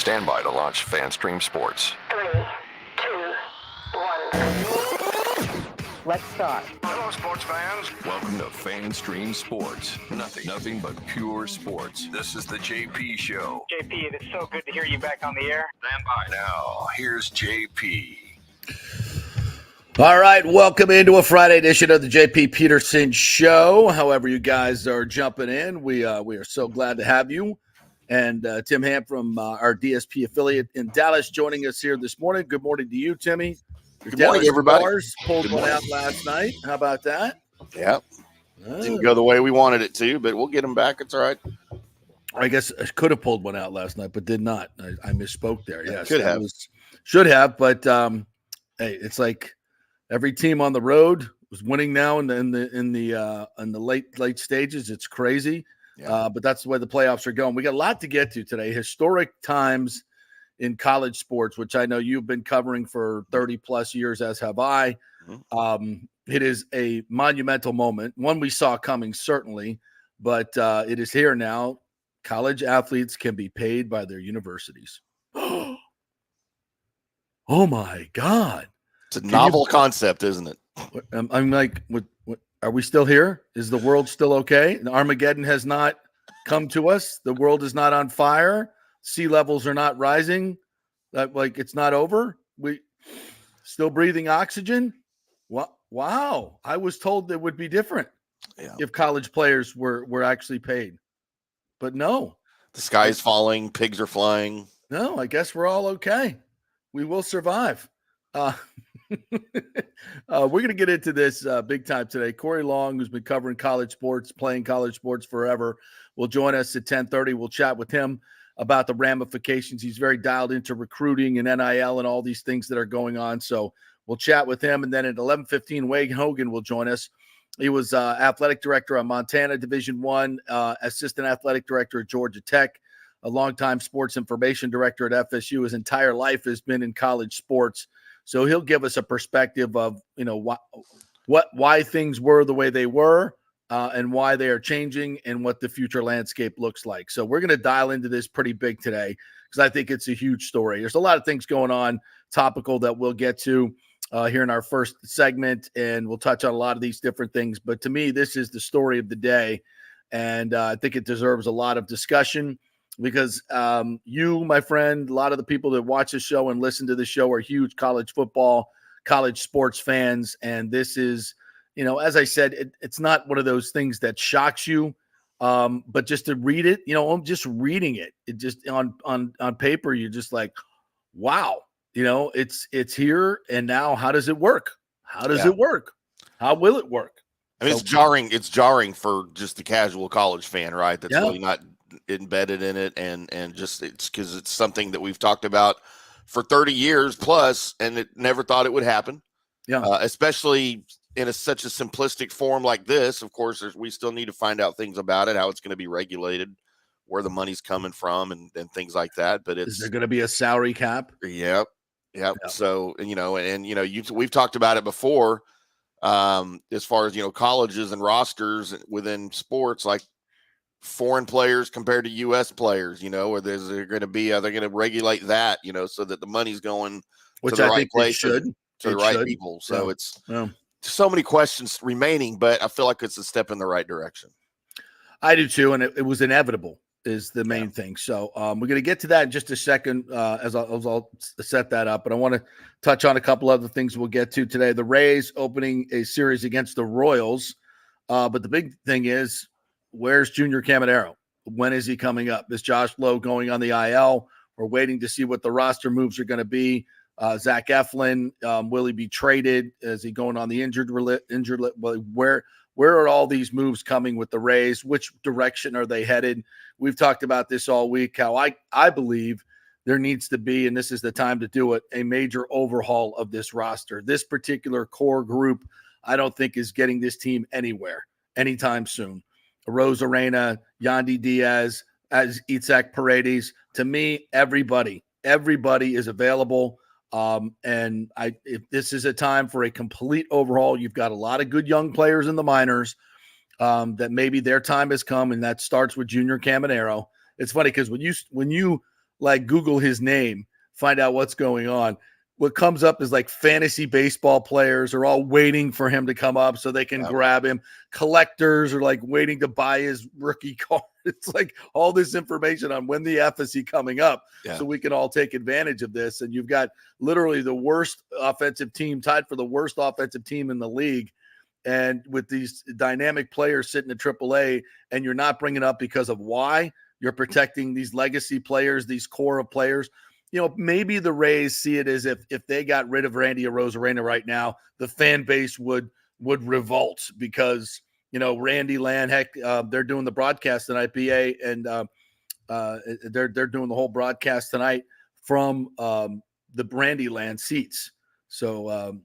Stand by to launch FanStream Sports. 3, 2, 1. Let's start. Hello, sports fans. Welcome to FanStream Sports. Nothing but pure sports. This is the JP Show. JP, it is so good to hear you back on the air. Stand by. Now, here's JP. All right, welcome into a Friday edition of the JP Peterson Show. However you guys are jumping in, we are so glad to have you. And Tim Ham from our DSP affiliate in Dallas joining us here this morning. Good morning to you, Timmy. Good morning, everybody. Stars pulled one out last night. How about that? Yeah. Didn't go the way we wanted it to, but we'll get them back. It's all right. I guess I could have pulled one out last night, but did not. I misspoke there. Yes, should have, but hey, it's like every team on the road was winning now in the late stages. It's crazy, but that's the way the playoffs are going. We got a lot to get to today. Historic times in college sports, which I know you've been covering for 30 plus years, as have I. It is a monumental moment, one we saw coming certainly, but it is here now. College athletes can be paid by their universities. Oh my God. It's a novel concept, isn't it? I'm like, what, are we still here? Is the world still okay? Armageddon has not come to us. The world is not on fire. Sea levels are not rising. Like it's not over. We still breathing oxygen. Wow. I was told it would be different if college players were actually paid. But no. The sky is falling. Pigs are flying. No, I guess we're all okay. We will survive. We're going to get into this big time today. Corey Long, who's been covering college sports, playing college sports forever, will join us at 10:30. We'll chat with him about the ramifications. He's very dialed into recruiting and NIL and all these things that are going on. So we'll chat with him. And then at 11:15, Wade Hogan will join us. He was athletic director on Montana Division I, assistant athletic director at Georgia Tech, a longtime sports information director at FSU. His entire life has been in college sports. So he'll give us a perspective of, why things were the way they were and why they are changing and what the future landscape looks like. So we're going to dial into this pretty big today because I think it's a huge story. There's a lot of things going on topical that we'll get to here in our first segment, and we'll touch on a lot of these different things. But to me, this is the story of the day, and I think it deserves a lot of discussion because you, my friend, a lot of the people that watch the show and listen to the show are huge college football, college sports fans, and this is, as I said, it's not one of those things that shocks you, but just to read it, just reading it just on paper, you're just like, wow. It's here and now. How does it work? How does it work? How will it work? I mean, it's jarring. It's jarring for just the casual college fan, right? That's really not embedded in it, and just it's because it's something that we've talked about for 30 years plus, and it never thought it would happen. Especially in such a simplistic form like this. Of course, we still need to find out things about it, how it's going to be regulated, where the money's coming from, and things like that. But is there going to be a salary cap? Yep. So, we've talked about it before, as far as, colleges and rosters within sports, like foreign players compared to U.S. players, or they're going to be, they're going to regulate that, so that the money's going to the right place, to the right people. So it's so many questions remaining, but I feel like it's a step in the right direction. I do too. And it was inevitable is the main thing. So we're going to get to that in just a second as I'll set that up. But I want to touch on a couple other things we'll get to today. The Rays opening a series against the Royals. But the big thing is, where's Junior Caminero? When is he coming up? Is Josh Lowe going on the IL? We're waiting to see what the roster moves are going to be. Zach Eflin, will he be traded? Is he going on the injured? Where are all these moves coming with the Rays? Which direction are they headed? We've talked about this all week, how I believe there needs to be, and this is the time to do it, a major overhaul of this roster. This particular core group, I don't think is getting this team anywhere anytime soon. Rose Arena, Yandy Diaz, as Itzhak Paredes. To me, everybody is available. And if this is a time for a complete overhaul, you've got a lot of good young players in the minors that maybe their time has come, and that starts with Junior Caminero. It's funny because when you like Google his name, find out what's going on. What comes up is like fantasy baseball players are all waiting for him to come up so they can grab him. Collectors are like waiting to buy his rookie card. It's like all this information on when the F is he coming up so we can all take advantage of this. And you've got literally the worst offensive team tied for the worst offensive team in the league. And with these dynamic players sitting at AAA, and you're not bringing up because of why you're protecting these legacy players, these core of players. Maybe the Rays see it as if they got rid of Randy Arozarena right now, the fan base would revolt because, Randy Land, heck, they're doing the broadcast tonight, BA, and they're doing the whole broadcast tonight from the Randy Land seats. So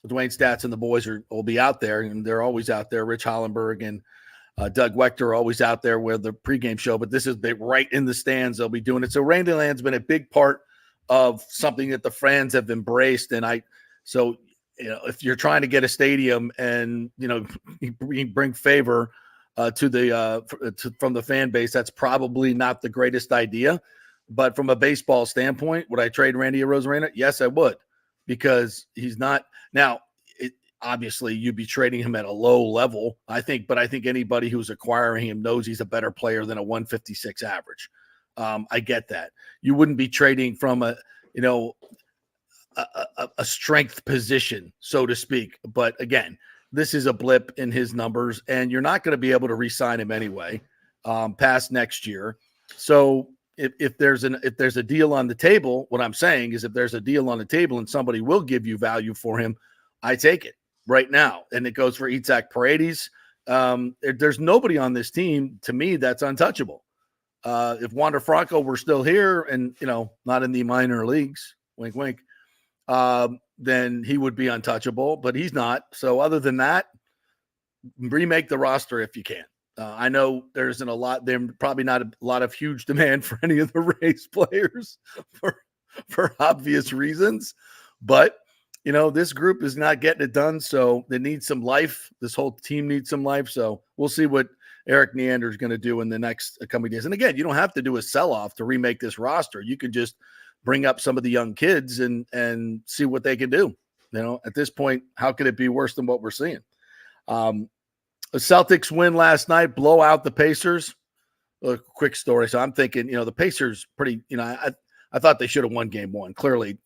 Dwayne Stats and the boys will be out there, and they're always out there. Rich Hollenberg and Doug Wechter are always out there with the pregame show, but this is right in the stands. They'll be doing it. So Randy Land's been a big part of something that the fans have embraced. And if you're trying to get a stadium and, you bring favor from the fan base, that's probably not the greatest idea. But from a baseball standpoint, would I trade Randy Arozarena? Yes, I would, because he's not now. Obviously, you'd be trading him at a low level, I think, but I think anybody who's acquiring him knows he's a better player than a 156 average. I get that. You wouldn't be trading from a strength position, so to speak. But again, this is a blip in his numbers, and you're not going to be able to re-sign him anyway past next year. So if there's a deal on the table, what I'm saying is if there's a deal on the table and somebody will give you value for him, I take it right now. And it goes for Itzhak Paredes. There's nobody on this team, to me, that's untouchable. If Wander Franco were still here and, not in the minor leagues, wink, wink, then he would be untouchable, but he's not. So other than that, remake the roster if you can. I know there's probably not a lot of huge demand for any of the Rays players for obvious reasons, but this group is not getting it done, so they need some life. This whole team needs some life, so we'll see what Eric Neander is going to do in the next coming days. And again, you don't have to do a sell-off to remake this roster. You can just bring up some of the young kids and see what they can do. At this point, how could it be worse than what we're seeing? The Celtics win last night, blow out the Pacers. A quick story. So I'm thinking, the Pacers pretty, I thought they should have won game one. Clearly,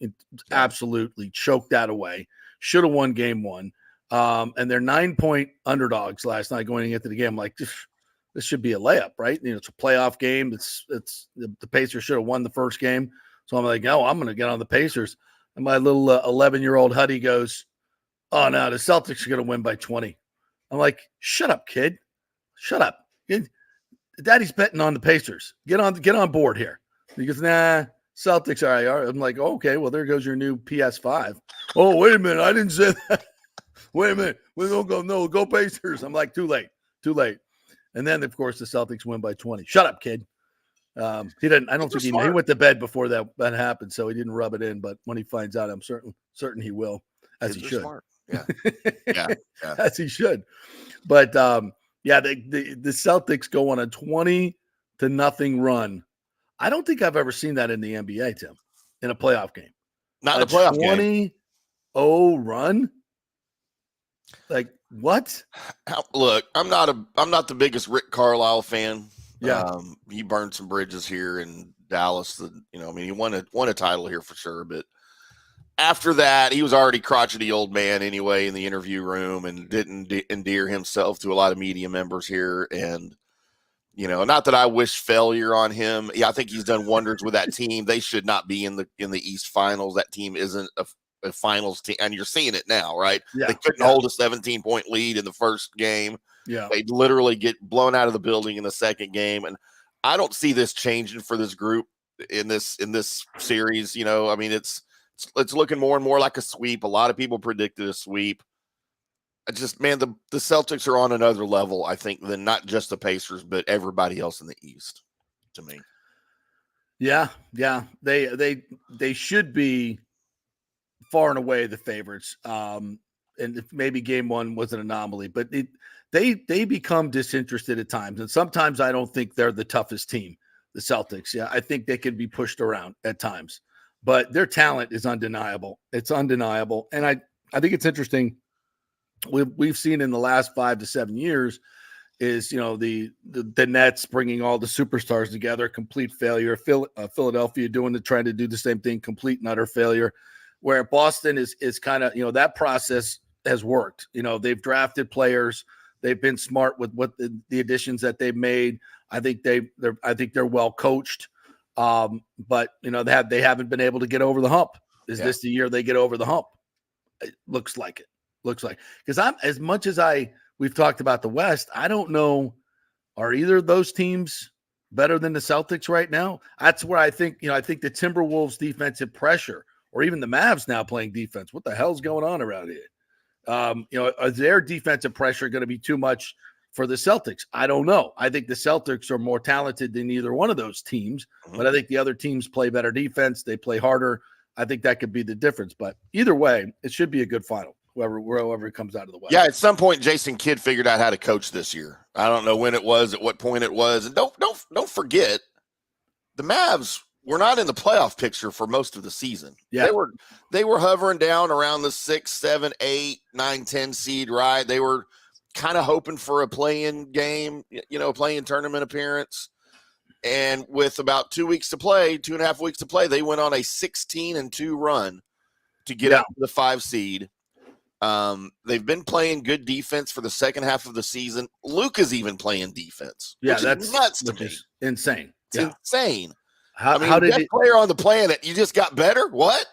absolutely choked that away. Should have won game one. And they're 9-point underdogs last night going into the game. I'm like, this should be a layup, right? It's a playoff game. It's the Pacers should have won the first game. So I'm like, I'm going to get on the Pacers. And my little 11-year-old Huddy goes, oh, no, the Celtics are going to win by 20. I'm like, shut up, kid. Shut up. Daddy's betting on the Pacers. Get on board here. He goes, nah. Celtics are. I'm like, okay, well, there goes your new PS5. Oh, wait a minute. I didn't say that. Wait a minute. We don't go. No, go Pacers. I'm like, too late. And then, of course, the Celtics win by 20. Shut up, kid. He didn't. I don't think he went to bed before that happened, so he didn't rub it in. But when he finds out, I'm certain he will, as he should. Smart. Yeah. Yeah, as he should. But the Celtics go on a 20-0 run. I don't think I've ever seen that in the NBA, Tim, in a playoff game. Not in a playoff game. 20-0 run? Like, what? Look, I'm not the biggest Rick Carlisle fan. Yeah. He burned some bridges here in Dallas. He won a title here for sure. But after that, he was already crotchety old man anyway in the interview room and didn't endear himself to a lot of media members here. And not that I wish failure on him. Yeah, I think he's done wonders with that team. They should not be in the East Finals. That team isn't a finals team, and you're seeing it now, right? Yeah. They couldn't hold a 17-point lead in the first game. Yeah, they literally get blown out of the building in the second game, and I don't see this changing for this group in this series. It's looking more and more like a sweep. A lot of people predicted a sweep. The Celtics are on another level, I think, than not just the Pacers, but everybody else in the East, to me. Yeah. They should be far and away the favorites. And maybe game one was an anomaly, but they become disinterested at times. And sometimes I don't think they're the toughest team. The Celtics, yeah, I think they could be pushed around at times, but their talent is undeniable. It's undeniable, and I think it's interesting. We've seen in the last 5 to 7 years is the Nets bringing all the superstars together, complete failure. Philadelphia trying to do the same thing, complete and utter failure. Where Boston is kind of that process has worked. They've drafted players. They've been smart with what the additions that they've made. I think they're well coached, but they haven't been able to get over the hump. Is this the year they get over the hump? It looks like it. Looks like, because we've talked about the West. I don't know, are either of those teams better than the Celtics right now? That's where I think the Timberwolves defensive pressure, or even the Mavs now playing defense. What the hell's going on around here? Is their defensive pressure going to be too much for the Celtics? I don't know. I think the Celtics are more talented than either one of those teams, but I think the other teams play better defense. They play harder. I think that could be the difference. But either way, it should be a good final, whoever comes out of the West. Yeah, at some point, Jason Kidd figured out how to coach this year. I don't know when it was, at what point it was. And don't forget, the Mavs were not in the playoff picture for most of the season. Yeah. They were hovering down around the 6, 7, 8, 9, 10 seed, right? They were kind of hoping for a play-in game, play-in tournament appearance. And with about 2 weeks to play, 2.5 weeks to play, they went on a 16-2 run to get out to the 5 seed. They've been playing good defense for the second half of the season. Luka's even playing defense. Yeah, that's nuts to me. Insane. It's insane. How did best player on the planet? You just got better? What?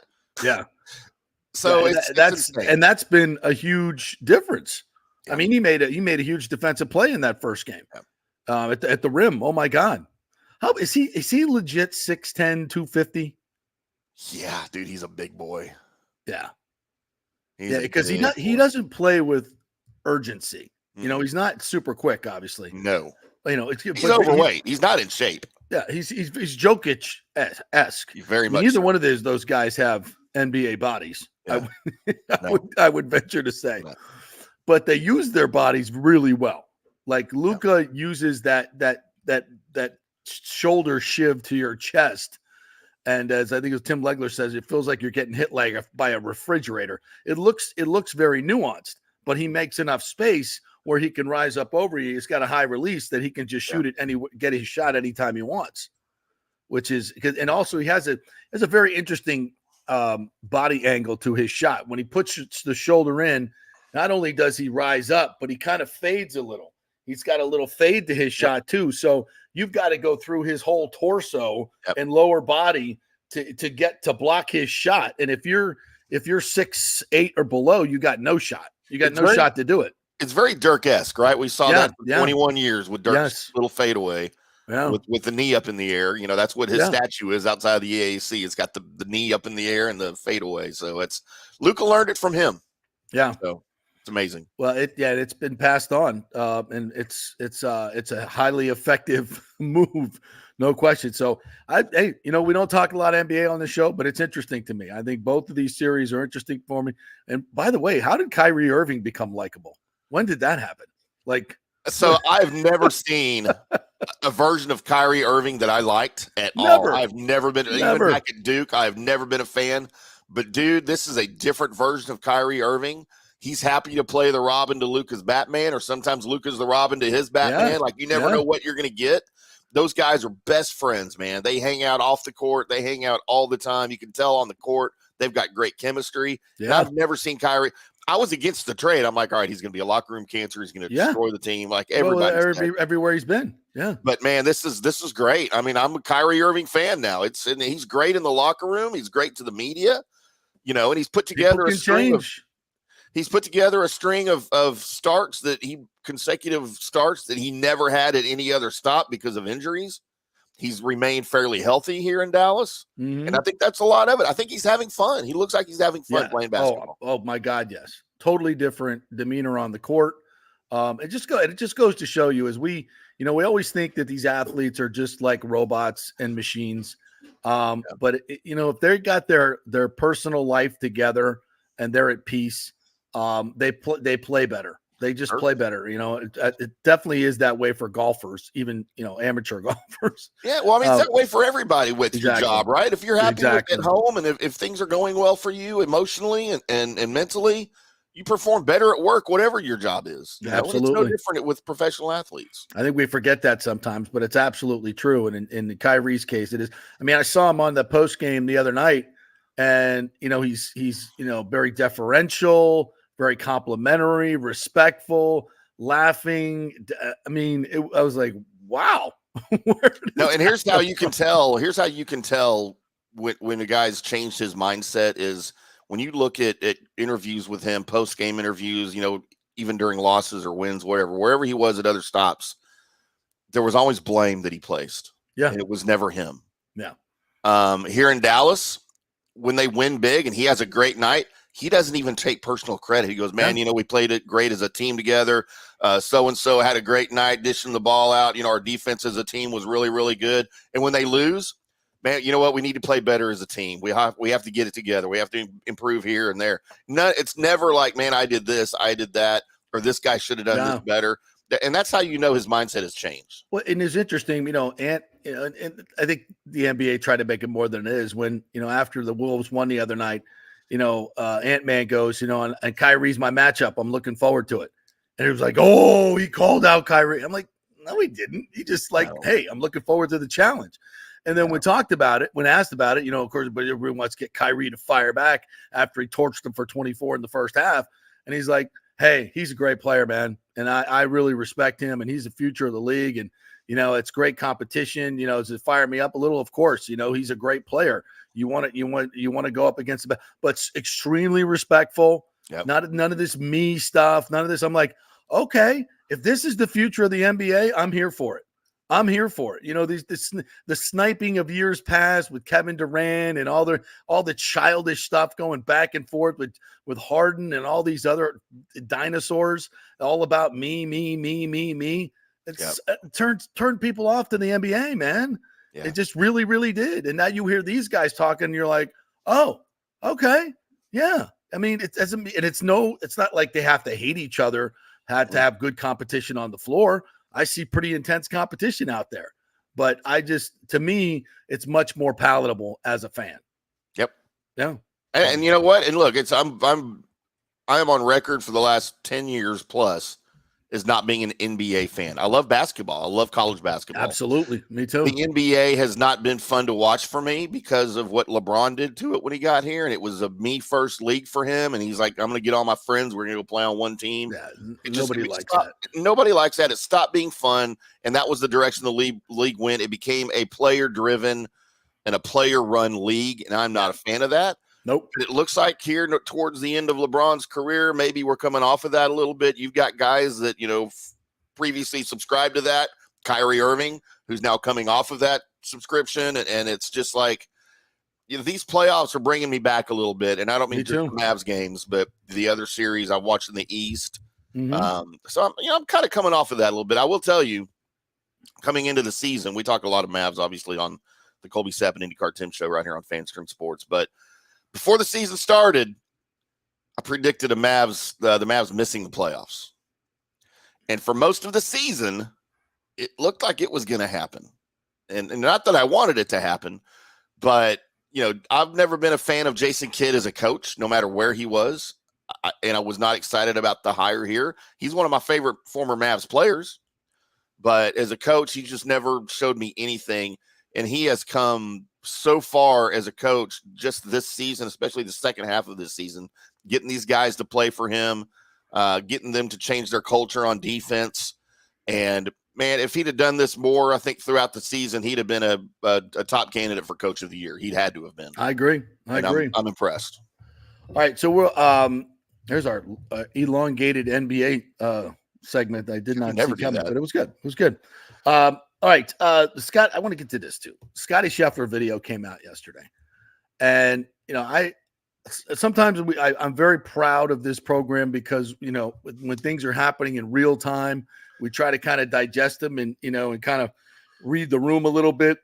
Yeah. So that's been a huge difference. Yeah. I mean, he made a huge defensive play in that first game at the rim. Oh my God. How is he? Is he legit 6'10", 250? Yeah, dude, he's a big boy. Yeah. Because he doesn't play with urgency. Mm-hmm. He's not super quick, obviously. No. He's overweight. He's not in shape. Yeah, he's Jokic-esque. Very much. Neither one of those guys have NBA bodies. Yeah. I would venture to say, but they use their bodies really well. Like Luka uses that shoulder shiv to your chest. And as I think as Tim Legler says, it feels like you're getting hit by a refrigerator. It looks very nuanced, but he makes enough space where he can rise up over you. He's got a high release that he can just shoot get his shot anytime he wants, which is because, and also he has a very interesting body angle to his shot. When he puts the shoulder in, not only does he rise up, but he kind of fades a little. He's got a little fade to his shot too. So you've got to go through his whole torso and lower body to get to block his shot. And if you're 6'8" or below, you got no shot. You got shot to do it. It's very Dirk-esque, right? We saw that for 21 years with Dirk's little fadeaway with the knee up in the air. That's what his statue is outside of the EAC. It's got the knee up in the air and the fadeaway. So Luka learned it from him. Yeah. So it's amazing. Well, it's been passed on, and it's a highly effective move, no question. So we don't talk a lot of NBA on the show, but it's interesting to me. I think both of these series are interesting for me. And by the way, how did Kyrie Irving become likable? When did that happen? So I've never seen a version of Kyrie Irving that I liked at all. I've never been, even back at Duke, I've never been a fan. But dude, this is a different version of Kyrie Irving. He's happy to play the Robin to Luka's Batman, or sometimes Luka's the Robin to his Batman. You never know what you're going to get. Those guys are best friends, man. They hang out off the court. They hang out all the time. You can tell on the court they've got great chemistry. Yeah. And I've never seen Kyrie. I was against the trade. I'm like, all right, he's going to be a locker room cancer. He's going to destroy the team. Like everybody, everywhere he's been. Yeah. But man, this is great. I mean, I'm a Kyrie Irving fan now. And he's great in the locker room. He's great to the media, and he's put together a string of starts consecutive starts that he never had at any other stop because of injuries. He's remained fairly healthy here in Dallas. Mm-hmm. And I think that's a lot of it. I think he's having fun. He looks like he's having fun playing basketball. Oh my God. Yes. Totally different demeanor on the court. It just goes to show you as we always think that these athletes are just like robots and machines. But if they got their personal life together and they're at peace, they play better. They just Sure. play better. It definitely is that way for golfers, even, amateur golfers. Yeah, well, I mean, it's that way for everybody with exactly. your job, right? If you're happy Exactly. at home and if things are going well for you emotionally and mentally, you perform better at work, whatever your job is. And it's no Absolutely. different with professional athletes. I think we forget that sometimes, but it's absolutely true. And in Kyrie's case, it is. I mean, I saw him on the post game the other night, and he's very deferential, very complimentary, respectful, laughing. I mean, I was like, wow. No, and here's how you can tell. Here's how you can tell when a guy's changed his mindset is when you look at interviews with him, post game interviews. Even during losses or wins, wherever he was at other stops, there was always blame that he placed. Yeah, and it was never him. Yeah. Here in Dallas, when they win big and he has a great night, he doesn't even take personal credit. He goes, man, we played it great as a team together. So-and-so had a great night dishing the ball out. Our defense as a team was really, really good. And when they lose, man, you know what? We need to play better as a team. We have to get it together. We have to improve here and there. It's never like, man, I did this, I did that, or this guy should have done this better. And that's how his mindset has changed. Well, and it's interesting, and I think the NBA tried to make it more than it is when, after the Wolves won the other night, Ant-Man goes, and Kyrie's my matchup. I'm looking forward to it. And it was like, oh, he called out Kyrie. I'm like, no, he didn't. He just hey, I'm looking forward to the challenge. And then we talked about it, when asked about it, of course, but everyone wants to get Kyrie to fire back after he torched him for 24 in the first half. And he's like, hey, he's a great player, man. And I really respect him, and he's the future of the league. And, it's great competition. Does it fire me up a little? Of course, he's a great player. You want to go up against him, but extremely respectful. Yep. None of this me stuff. None of this. I'm like, okay, if this is the future of the NBA, I'm here for it. I'm here for it. The sniping of years past with Kevin Durant and all the childish stuff going back and forth with Harden and all these other dinosaurs, all about me. It's turned people off to the NBA, man. Yeah. It just really, really did. And now you hear these guys talking, and you're like, oh, okay, yeah. I mean, it's not like they have to hate each other, had to have good competition on the floor. I see pretty intense competition out there, but to me, it's much more palatable as a fan. Yep. Yeah. And you know what? And look, I am on record for the last 10 years plus as not being an NBA fan. I love basketball. I love college basketball. Absolutely. Me too. The NBA has not been fun to watch for me because of what LeBron did to it when he got here. And it was a me first league for him. And he's like, I'm going to get all my friends. We're going to go play on one team. Yeah, nobody likes that. Nobody likes that. It stopped being fun. And that was the direction the league went. It became a player driven and a player run league. And I'm not a fan of that. Nope. It looks like here towards the end of LeBron's career, maybe we're coming off of that a little bit. You've got guys that, previously subscribed to that. Kyrie Irving, who's now coming off of that subscription. And it's just like, these playoffs are bringing me back a little bit. And I don't mean just the Mavs games, but the other series I watched in the East. Mm-hmm. So I'm kind of coming off of that a little bit. I will tell you, coming into the season, we talk a lot of Mavs, obviously, on the Colby Sepp and IndyCar Tim show right here on FanStream Sports. But before the season started, I predicted the Mavs missing the playoffs. And for most of the season, it looked like it was going to happen. And not that I wanted it to happen, but, I've never been a fan of Jason Kidd as a coach, no matter where he was. And I was not excited about the hire here. He's one of my favorite former Mavs players. But as a coach, he just never showed me anything. And he has come so far as a coach just this season, especially the second half of this season, getting these guys to play for him, getting them to change their culture on defense. And man, if he'd have done this more, I think throughout the season, he'd have been a top candidate for coach of the year. He'd had to have been. I agree. I'm impressed. All right. So we're, here's our elongated NBA segment. I did not see coming, but it was good. It was good. All right, Scott, I want to get to this too. Scotty Scheffler video came out yesterday. And, I'm very proud of this program because, when things are happening in real time, we try to kind of digest them and, and kind of read the room a little bit.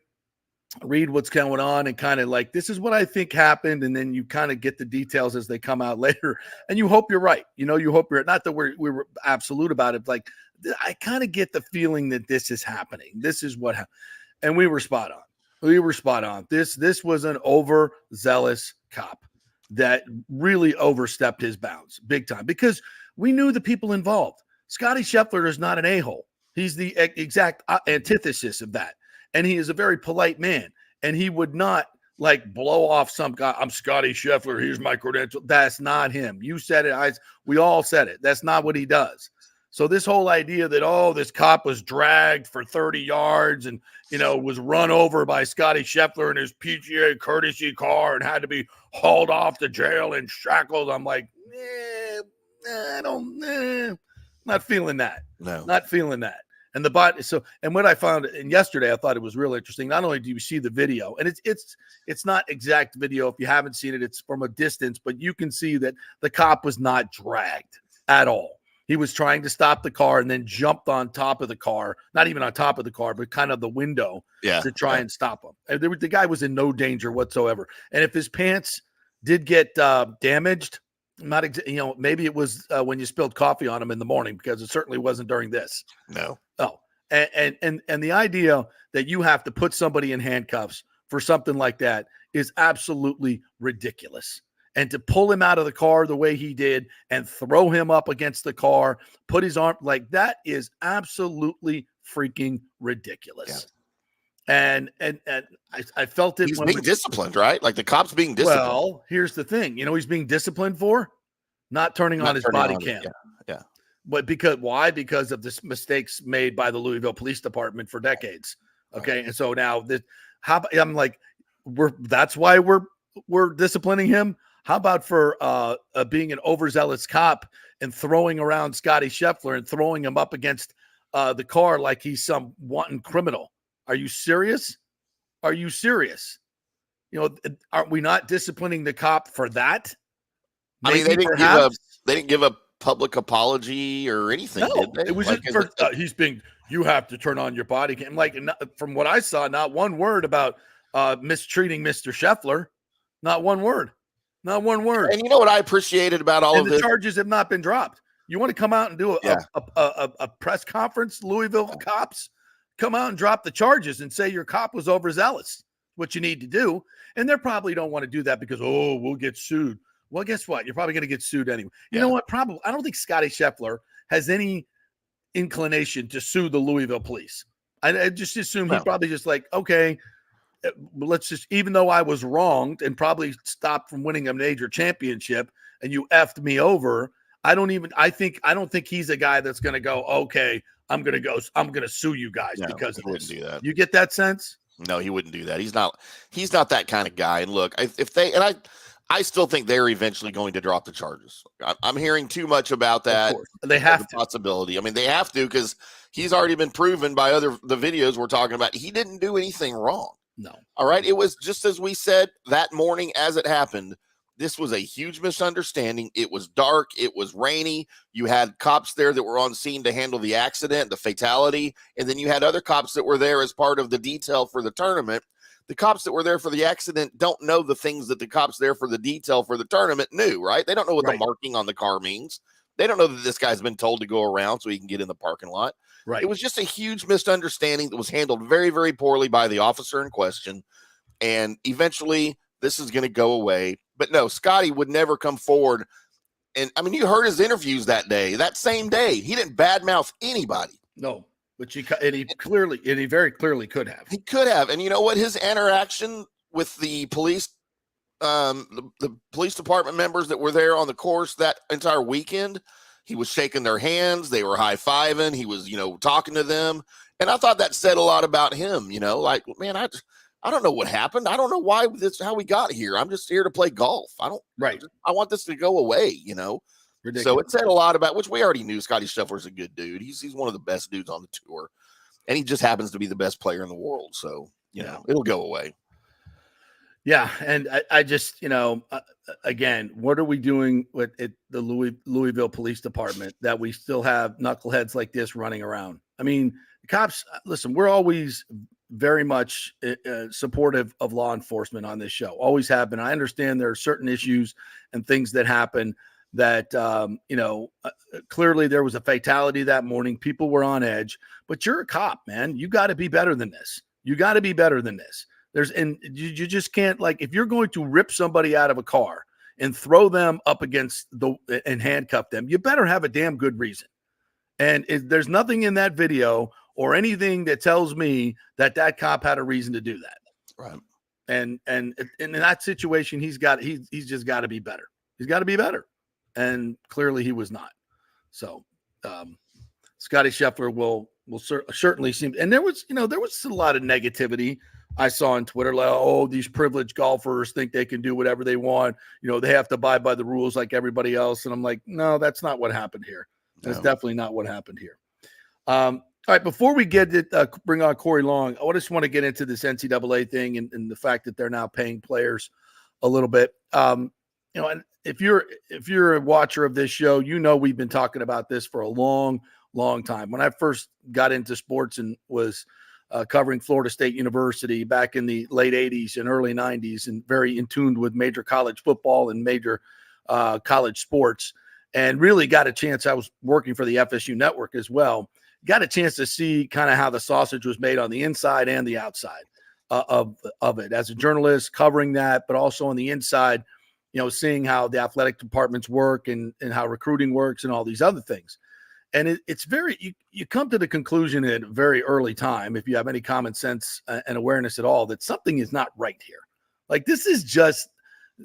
read what's going on and kind of like, this is what I think happened. And then you kind of get the details as they come out later. And you hope you're right. You hope you're not that we were absolute about it. Like, I kind of get the feeling that this is happening. This is what happened. And we were spot on. This was an overzealous cop that really overstepped his bounds big time, because we knew the people involved. Scotty Scheffler is not an a-hole. He's the exact antithesis of that. And he is a very polite man. And he would not like blow off some guy. I'm Scotty Scheffler. Here's my credential. That's not him. You said it. We all said it. That's not what he does. So this whole idea that, this cop was dragged for 30 yards and, was run over by Scotty Scheffler in his PGA courtesy car and had to be hauled off to jail and shackled. I'm like, not feeling that. No, not feeling that. And and what I found, and yesterday I thought it was real interesting. Not only do you see the video, and it's not exact video. If you haven't seen it, it's from a distance, but you can see that the cop was not dragged at all. He was trying to stop the car and then jumped on top of the car, not even on top of the car, but kind of the window to try and stop him. And the guy was in no danger whatsoever. And if his pants did get damaged, maybe it was when you spilled coffee on him in the morning, because it certainly wasn't during this. No. Oh, and the idea that you have to put somebody in handcuffs for something like that is absolutely ridiculous. And to pull him out of the car the way he did and throw him up against the car, put his arm like that, is absolutely freaking ridiculous. Yeah. And I felt it. He's being disciplined, right? Like the cop's being disciplined. Well, here's the thing. He's being disciplined for not turning on his body cam. Yeah. But why? Because of the mistakes made by the Louisville Police Department for decades. Okay. Right. And so now I'm like, that's why we're disciplining him. How about for being an overzealous cop and throwing around Scotty Scheffler and throwing him up against the car like he's some wanton criminal? Are you serious? Aren't we not disciplining the cop for that? Maybe they didn't give a public apology or anything, no, did they? It was you have to turn on your body cam. Like, from what I saw, not one word about mistreating Mr. Scheffler. Not one word. Not one word. And you know what I appreciated about all of this? The charges have not been dropped. You want to come out and do a press conference, Louisville cops? Come out and drop the charges and say your cop was overzealous. What you need to do. And they probably don't want to do that because, we'll get sued. Well, guess what? You're probably going to get sued anyway. You know what? Probably. I don't think Scotty Scheffler has any inclination to sue the Louisville police. I just assume he probably just like, okay, let's just, even though I was wronged and probably stopped from winning a major championship and you effed me over, I don't think he's a guy that's going to go, okay, I'm going to sue you guys because of this. He wouldn't do that. You get that sense? No, he wouldn't do that. He's not that kind of guy. And look, I still think they're eventually going to drop the charges. I'm hearing too much about that. They have the possibility. I mean, they have to, because he's already been proven by the videos we're talking about. He didn't do anything wrong. No. All right. It was just as we said that morning as it happened. This was a huge misunderstanding. It was dark. It was rainy. You had cops there that were on scene to handle the accident, the fatality. And then you had other cops that were there as part of the detail for the tournament. The cops that were there for the accident don't know the things that the cops there for the detail for the tournament knew, right? They don't know what the marking on the car means. They don't know that this guy's been told to go around so he can get in the parking lot. Right. It was just a huge misunderstanding that was handled very, very poorly by the officer in question. And eventually this is going to go away. But no, Scotty would never come forward. And I mean, you heard his interviews that same day. He didn't badmouth anybody. No, but he very clearly could have. He could have. And you know what? His interaction with the police, the police department members that were there on the course that entire weekend, he was shaking their hands. They were high-fiving. He was, talking to them. And I thought that said a lot about him, like, man, I don't know what happened. I don't know why how we got here. I'm just here to play golf. I want this to go away, Ridiculous. So it said a lot about, which we already knew Scotty Scheffler's a good dude. He's one of the best dudes on the tour. And he just happens to be the best player in the world. So, it'll go away. Yeah. And I just, again, what are we doing with the Louisville Police Department that we still have knuckleheads like this running around? I mean, the cops, listen, we're always very much supportive of law enforcement on this show. Always have been. I understand there are certain issues and things that happen that, clearly there was a fatality that morning. People were on edge, but you're a cop, man. You got to be better than this. You got to be better than this. You just can't, like, if you're going to rip somebody out of a car and throw them up against and handcuff them, you better have a damn good reason. And there's nothing in that video or anything that tells me that cop had a reason to do that. Right. And in that situation, he's just got to be better. He's got to be better. And clearly he was not. So Scotty Scheffler will certainly seem, and there was a lot of negativity I saw on Twitter, like, oh, these privileged golfers think they can do whatever they want. They have to abide by the rules like everybody else. And I'm like, no, that's not what happened here. That's definitely not what happened here. All right, before we get it, bring on Corey Long, I just want to get into this NCAA thing and the fact that they're now paying players a little bit. And if you're a watcher of this show, we've been talking about this for a long, long time. When I first got into sports and was covering Florida State University back in the late 80s and early 90s, and very in tune with major college football and major college sports, and really got a chance. I was working for the FSU network as well. Got a chance to see kind of how the sausage was made on the inside and the outside of it as a journalist covering that, but also on the inside, seeing how the athletic departments work and how recruiting works and all these other things. And it's very, you come to the conclusion at a very early time, if you have any common sense and awareness at all, that something is not right here. Like, this is just,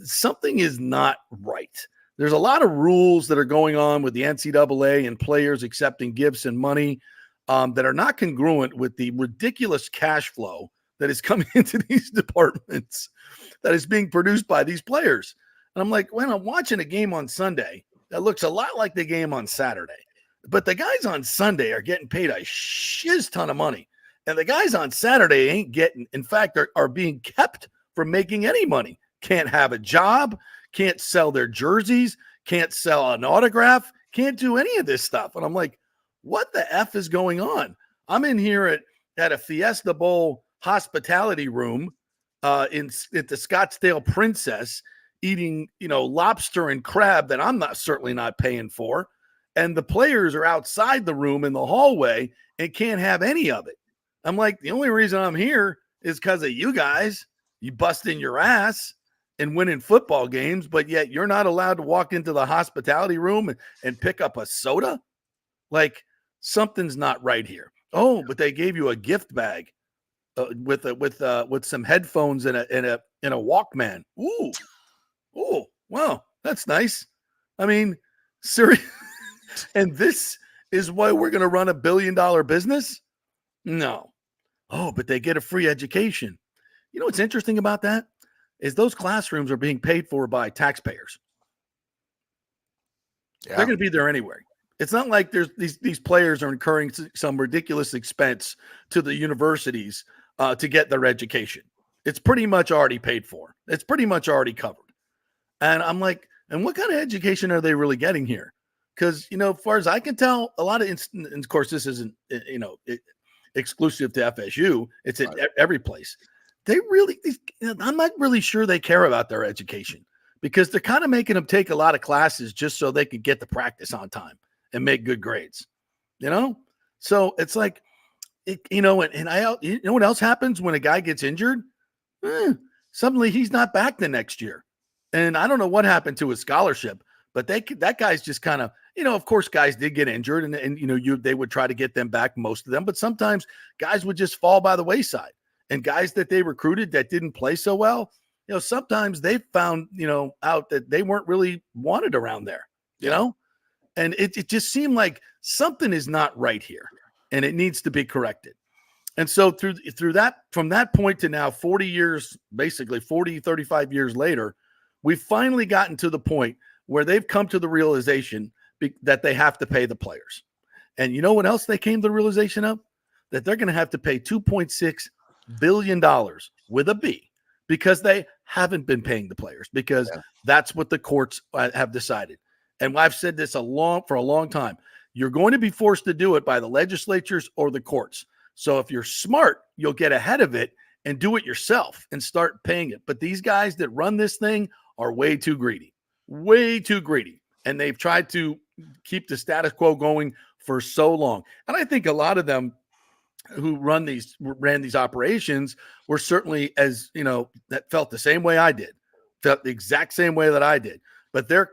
something is not right. There's a lot of rules that are going on with the NCAA and players accepting gifts and money that are not congruent with the ridiculous cash flow that is coming into these departments that is being produced by these players. And I'm like, when I'm watching a game on Sunday, that looks a lot like the game on Saturday. But the guys on Sunday are getting paid a shiz ton of money. And the guys on Saturday ain't getting, in fact, are being kept from making any money. Can't have a job, can't sell their jerseys, can't sell an autograph, can't do any of this stuff. And I'm like, what the F is going on? I'm in here at a Fiesta Bowl hospitality room at the Scottsdale Princess eating, lobster and crab that I'm certainly not paying for. And the players are outside the room in the hallway and can't have any of it. I'm like, the only reason I'm here is because of you guys. You busting your ass and winning football games, but yet you're not allowed to walk into the hospitality room and pick up a soda. Like, something's not right here. Oh, but they gave you a gift bag with some headphones and a Walkman. Ooh, wow, that's nice. I mean, seriously. And this is why we're going to run $1 billion business? No. Oh, but they get a free education. You know what's interesting about that is those classrooms are being paid for by taxpayers. Yeah. They're going to be there anyway. It's not like there's these players are incurring some ridiculous expense to the universities to get their education. It's pretty much already paid for. It's pretty much already covered. And I'm like, and what kind of education are they really getting here? Because, as far as I can tell, a lot of and of course, this isn't, exclusive to FSU. It's at every place. I'm not really sure they care about their education, because they're kind of making them take a lot of classes just so they could get the practice on time and make good grades, So it's like, and you know what else happens when a guy gets injured? Suddenly he's not back the next year. And I don't know what happened to his scholarship, but that guy's just kind of, of course, guys did get injured and they would try to get them back, most of them, but sometimes guys would just fall by the wayside. And guys that they recruited that didn't play so well, sometimes they found, out that they weren't really wanted around there, and it just seemed like something is not right here and it needs to be corrected. And so through that, from that point to now, 40 years, basically 35 years later, we've finally gotten to the point where they've come to the realization that they have to pay the players. And you know what else they came to the realization of? That they're going to have to pay $2.6 billion with a B, because they haven't been paying the players, because that's what the courts have decided. And I've said this for a long time. You're going to be forced to do it by the legislatures or the courts. So if you're smart, you'll get ahead of it and do it yourself and start paying it. But these guys that run this thing are way too greedy, and they've tried to keep the status quo going for so long. And I think a lot of them who ran these operations were certainly, as that felt the same way I did, felt the exact same way that I did. But they're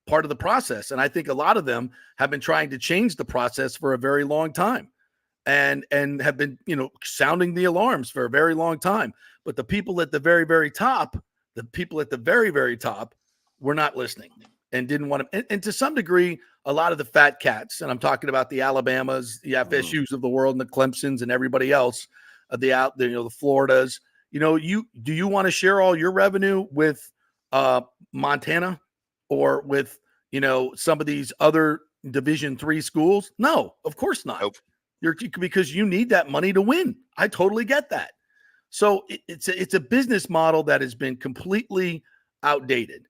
part of the process. And I think a lot of them have been trying to change the process for a very long time and have been, sounding the alarms for a very long time. But the people at the very, very top, were not listening and didn't want to. And to some degree, a lot of the fat cats, and I'm talking about the Alabamas, the FSUs of the world, and the Clemsons, and everybody else, the Floridas. Do you want to share all your revenue with Montana or with some of these other Division III schools? No, of course not. Nope. Because you need that money to win. I totally get that. So it's a business model that has been completely outdated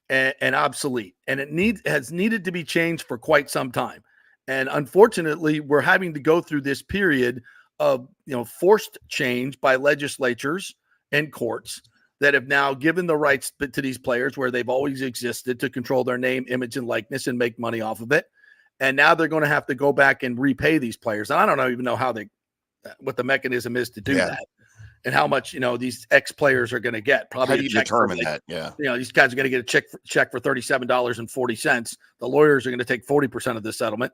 and obsolete, and has needed to be changed for quite some time. And unfortunately, we're having to go through this period of forced change by legislatures and courts that have now given the rights to these players where they've always existed to control their name, image, and likeness and make money off of it. And now they're going to have to go back and repay these players. And I don't even know what the mechanism is to do that. And how much, these ex-players are going to get. Probably how do you determine that? Yeah. These guys are going to get a check for $37.40. The lawyers are going to take 40% of the settlement,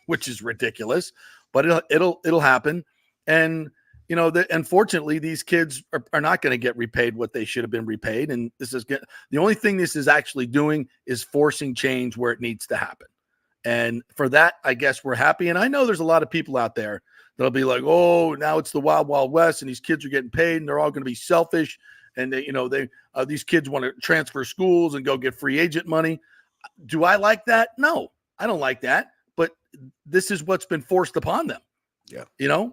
which is ridiculous, but it'll happen. And, unfortunately, these kids are not going to get repaid what they should have been repaid. And the only thing this is actually doing is forcing change where it needs to happen. And for that, I guess we're happy. And I know there's a lot of people out there that'll be like, oh, now it's the wild, wild west and these kids are getting paid and they're all going to be selfish. And these kids want to transfer schools and go get free agent money. Do I like that? No, I don't like that. But this is what's been forced upon them. Yeah.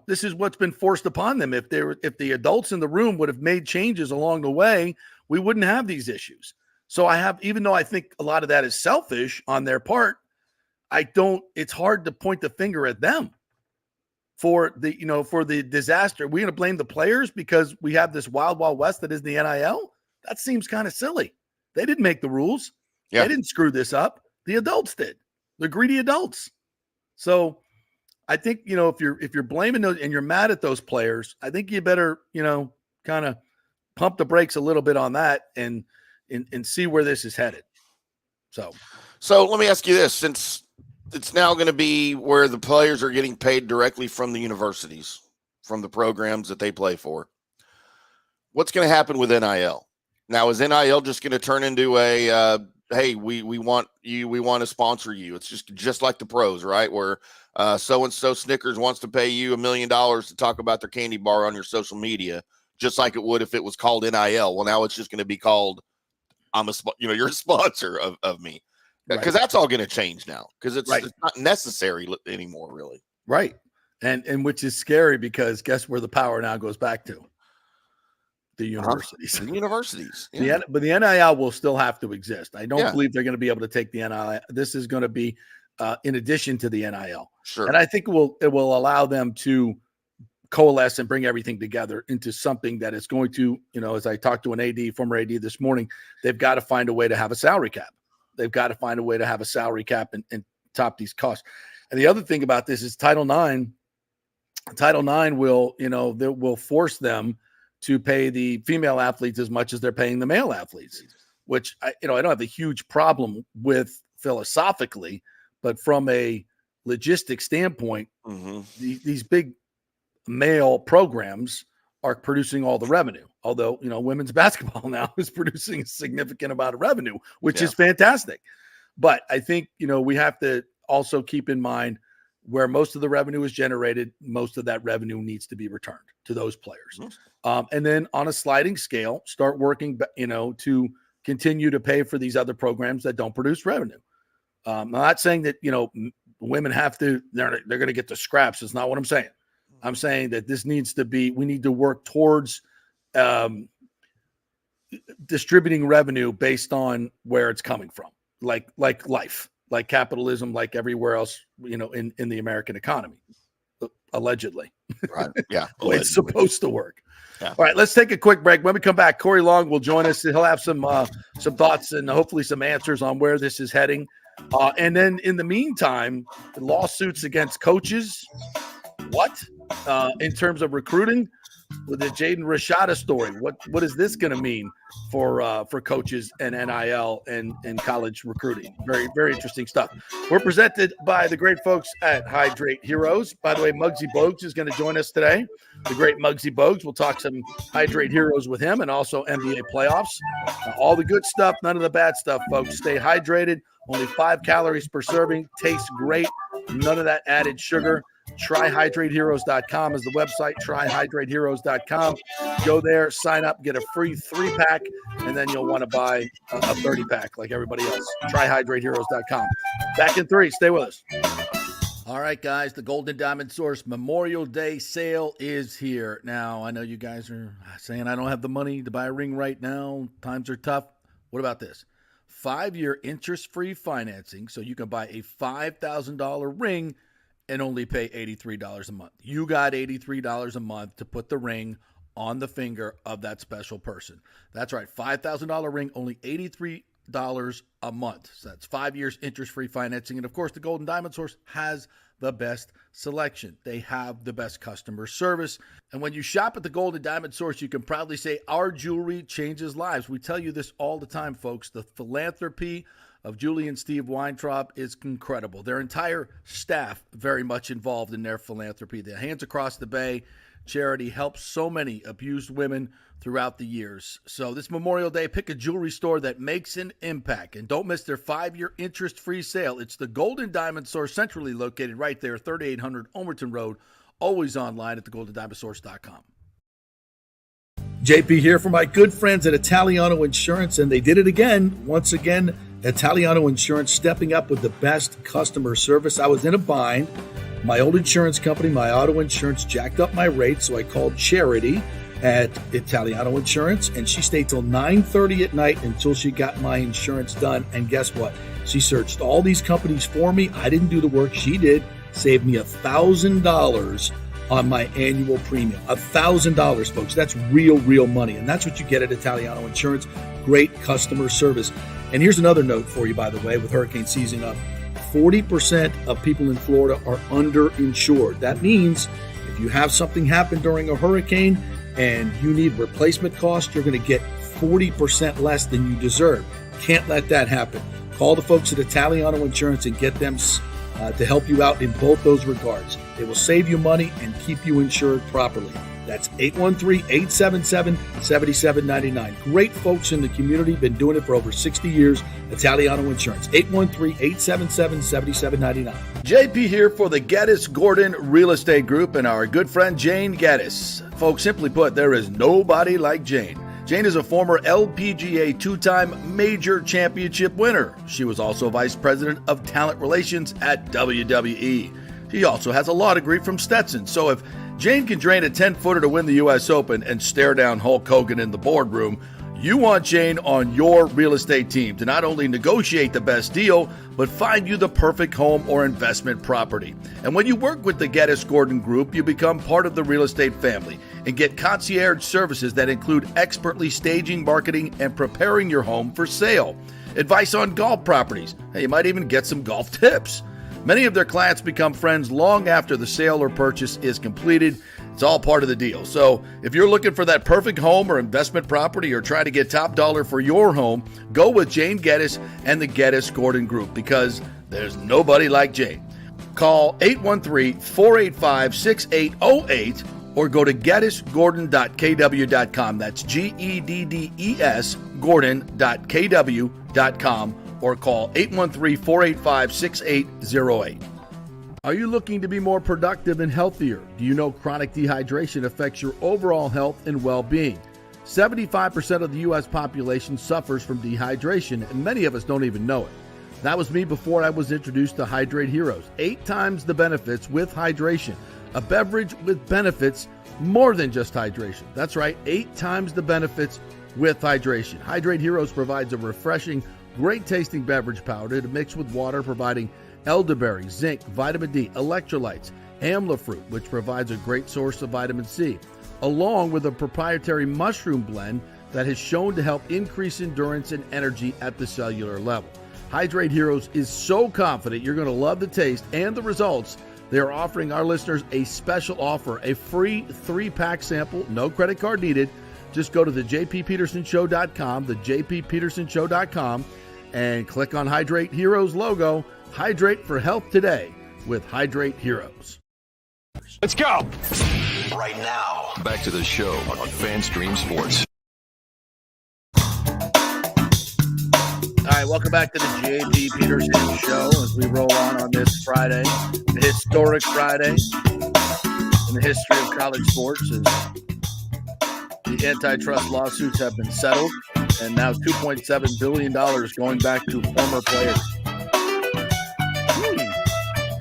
This is what's been forced upon them. If the adults in the room would have made changes along the way, we wouldn't have these issues. So even though I think a lot of that is selfish on their part, it's hard to point the finger at them for the disaster. We're going to blame the players because we have this wild, wild west that is the NIL. That seems kind of silly. They didn't make the rules. Yeah. They didn't screw this up. The adults did. The greedy adults. So I think, if you're blaming those and you're mad at those players, I think you better, kind of pump the brakes a little bit on that and see where this is headed. So let me ask you this, since it's now going to be where the players are getting paid directly from the universities, from the programs that they play for. What's going to happen with NIL? Now, is NIL just going to turn into a, hey, we want you, we want to sponsor you? It's just like the pros, right? Where so-and-so Snickers wants to pay you $1 million to talk about their candy bar on your social media, just like it would if it was called NIL. Well, now it's just going to be called, you're a sponsor of me. Because that's all going to change now because it's not necessary anymore, really. Right. And which is scary because guess where the power now goes back to? The universities. The universities. Yeah. But the NIL will still have to exist. I don't believe they're going to be able to take the NIL. This is going to be in addition to the NIL. Sure. And I think it will allow them to coalesce and bring everything together into something that is going to, as I talked to an former AD this morning, they've got to find a way to have a salary cap. They've got to find a way to have a salary cap and top these costs. And the other thing about this is Title IX will force them to pay the female athletes as much as they're paying the male athletes, which I don't have a huge problem with philosophically, but from a logistic standpoint, these big male programs are producing all the revenue. Although, women's basketball now is producing a significant amount of revenue, which is fantastic. But I think, we have to also keep in mind where most of the revenue is generated, most of that revenue needs to be returned to those players. And then on a sliding scale, start working, to continue to pay for these other programs that don't produce revenue. I'm not saying that, women have to, they're going to get the scraps. It's not what I'm saying. I'm saying that this needs to be, we need to work towards distributing revenue based on where it's coming from, like life, like capitalism, like everywhere else, in the American economy. allegedly. Right. Yeah. The way it's supposed to work. Yeah. All right, let's take a quick break. When we come back, Corey Long will join us. He'll have some thoughts and hopefully some answers on where this is heading. And then in the meantime, the lawsuits against coaches. What? In terms of recruiting? With the Jaden Rashada story, what is this going to mean for coaches and NIL and college recruiting? Very, very interesting stuff. We're presented by the great folks at Hydrate Heroes. By the way, Muggsy Bogues is going to join us today. The great Muggsy Bogues. We'll talk some Hydrate Heroes with him and also NBA playoffs. All the good stuff, none of the bad stuff, folks. Stay hydrated. Only 5 calories per serving. Tastes great. None of that added sugar. TryHydrateHeroes.com is the website. TryHydrateHeroes.com. Go there, sign up, get a free 3-pack, and then you'll want to buy a 30-pack like everybody else. TryHydrateHeroes.com. Back in 3. Stay with us. All right, guys, the Golden Diamond Source Memorial Day sale is here. Now, I know you guys are saying I don't have the money to buy a ring right now. Times are tough. What about this? 5-year interest-free financing, so you can buy a $5,000 ring and only pay $83 a month. You got $83 a month to put the ring on the finger of that special person. That's right, $5,000 ring, only $83 a month. So that's 5 years interest-free financing. And of course, the Golden Diamond Source has the best selection. They have the best customer service. And when you shop at the Golden Diamond Source, you can proudly say our jewelry changes lives. We tell you this all the time, folks. The philanthropy of Julie and Steve Weintraub is incredible. Their entire staff very much involved in their philanthropy. The Hands Across the Bay charity helps so many abused women throughout the years. So this Memorial Day, pick a jewelry store that makes an impact. And don't miss their 5-year interest-free sale. It's the Golden Diamond Source, centrally located right there, 3800 Omerton Road, always online at thegoldendiamondsource.com. JP here for my good friends at Italiano Insurance, and they did it again. Once again, Italiano Insurance stepping up with the best customer service. I was in a bind. My old insurance company, my auto insurance, jacked up my rates, so I called Charity at Italiano Insurance, and she stayed till 9:30 at night until she got my insurance done. And guess what? She searched all these companies for me. I didn't do the work. She did. Saved me $1,000 on my annual premium. $1,000, folks. That's real money. And that's what you get at Italiano Insurance. Great customer service. And here's another note for you, by the way, with hurricane season up. 40% of people in Florida are underinsured. That means if you have something happen during a hurricane and you need replacement costs, you're going to get 40% less than you deserve. Can't let that happen. Call the folks at Italiano Insurance and get them to help you out in both those regards. They will save you money and keep you insured properly. That's 813-877-7799. Great folks in the community, been doing it for over 60 years. Italiano Insurance, 813-877-7799. JP here for the Geddes Gordon Real Estate Group and our good friend Jane Geddes. Folks, simply put, there is nobody like Jane. Jane is a former LPGA 2-time major championship winner. She was also vice president of talent relations at WWE. She also has a law degree from Stetson. So if Jane can drain a 10-footer to win the U.S. Open and stare down Hulk Hogan in the boardroom, you want Jane on your real estate team to not only negotiate the best deal, but find you the perfect home or investment property. And when you work with the Geddes Gordon Group, you become part of the real estate family and get concierge services that include expertly staging, marketing, and preparing your home for sale. Advice on golf properties. Hey, you might even get some golf tips. Many of their clients become friends long after the sale or purchase is completed. It's all part of the deal. So if you're looking for that perfect home or investment property or trying to get top dollar for your home, go with Jane Geddes and the Geddes Gordon Group because there's nobody like Jane. Call 813-485-6808 or go to geddesgordon.kw.com. That's GEDDES Gordon.kw.com. or call 813-485-6808. Are you looking to be more productive and healthier? Do you know chronic dehydration affects your overall health and well-being? 75% of the U.S. population suffers from dehydration, and many of us don't even know it. That was me before I was introduced to Hydrate Heroes. 8 times the benefits with hydration. A beverage with benefits more than just hydration. That's right, 8 times the benefits with hydration. Hydrate Heroes provides a refreshing, great-tasting beverage powder to mix with water, providing elderberry, zinc, vitamin D, electrolytes, amla fruit, which provides a great source of vitamin C, along with a proprietary mushroom blend that has shown to help increase endurance and energy at the cellular level. Hydrate Heroes is so confident you're going to love the taste and the results. They are offering our listeners a special offer, a free 3-pack sample, no credit card needed. Just go to the jppetersonshow.com, the jppetersonshow.com, and click on Hydrate Heroes logo. Hydrate for health today with Hydrate Heroes. Let's go. Right now, back to the show on FanStream Sports. All right, welcome back to the JP Peterson Show as we roll on this Friday, the historic Friday in the history of college sports. As the antitrust lawsuits have been settled, and now $2.7 billion going back to former players.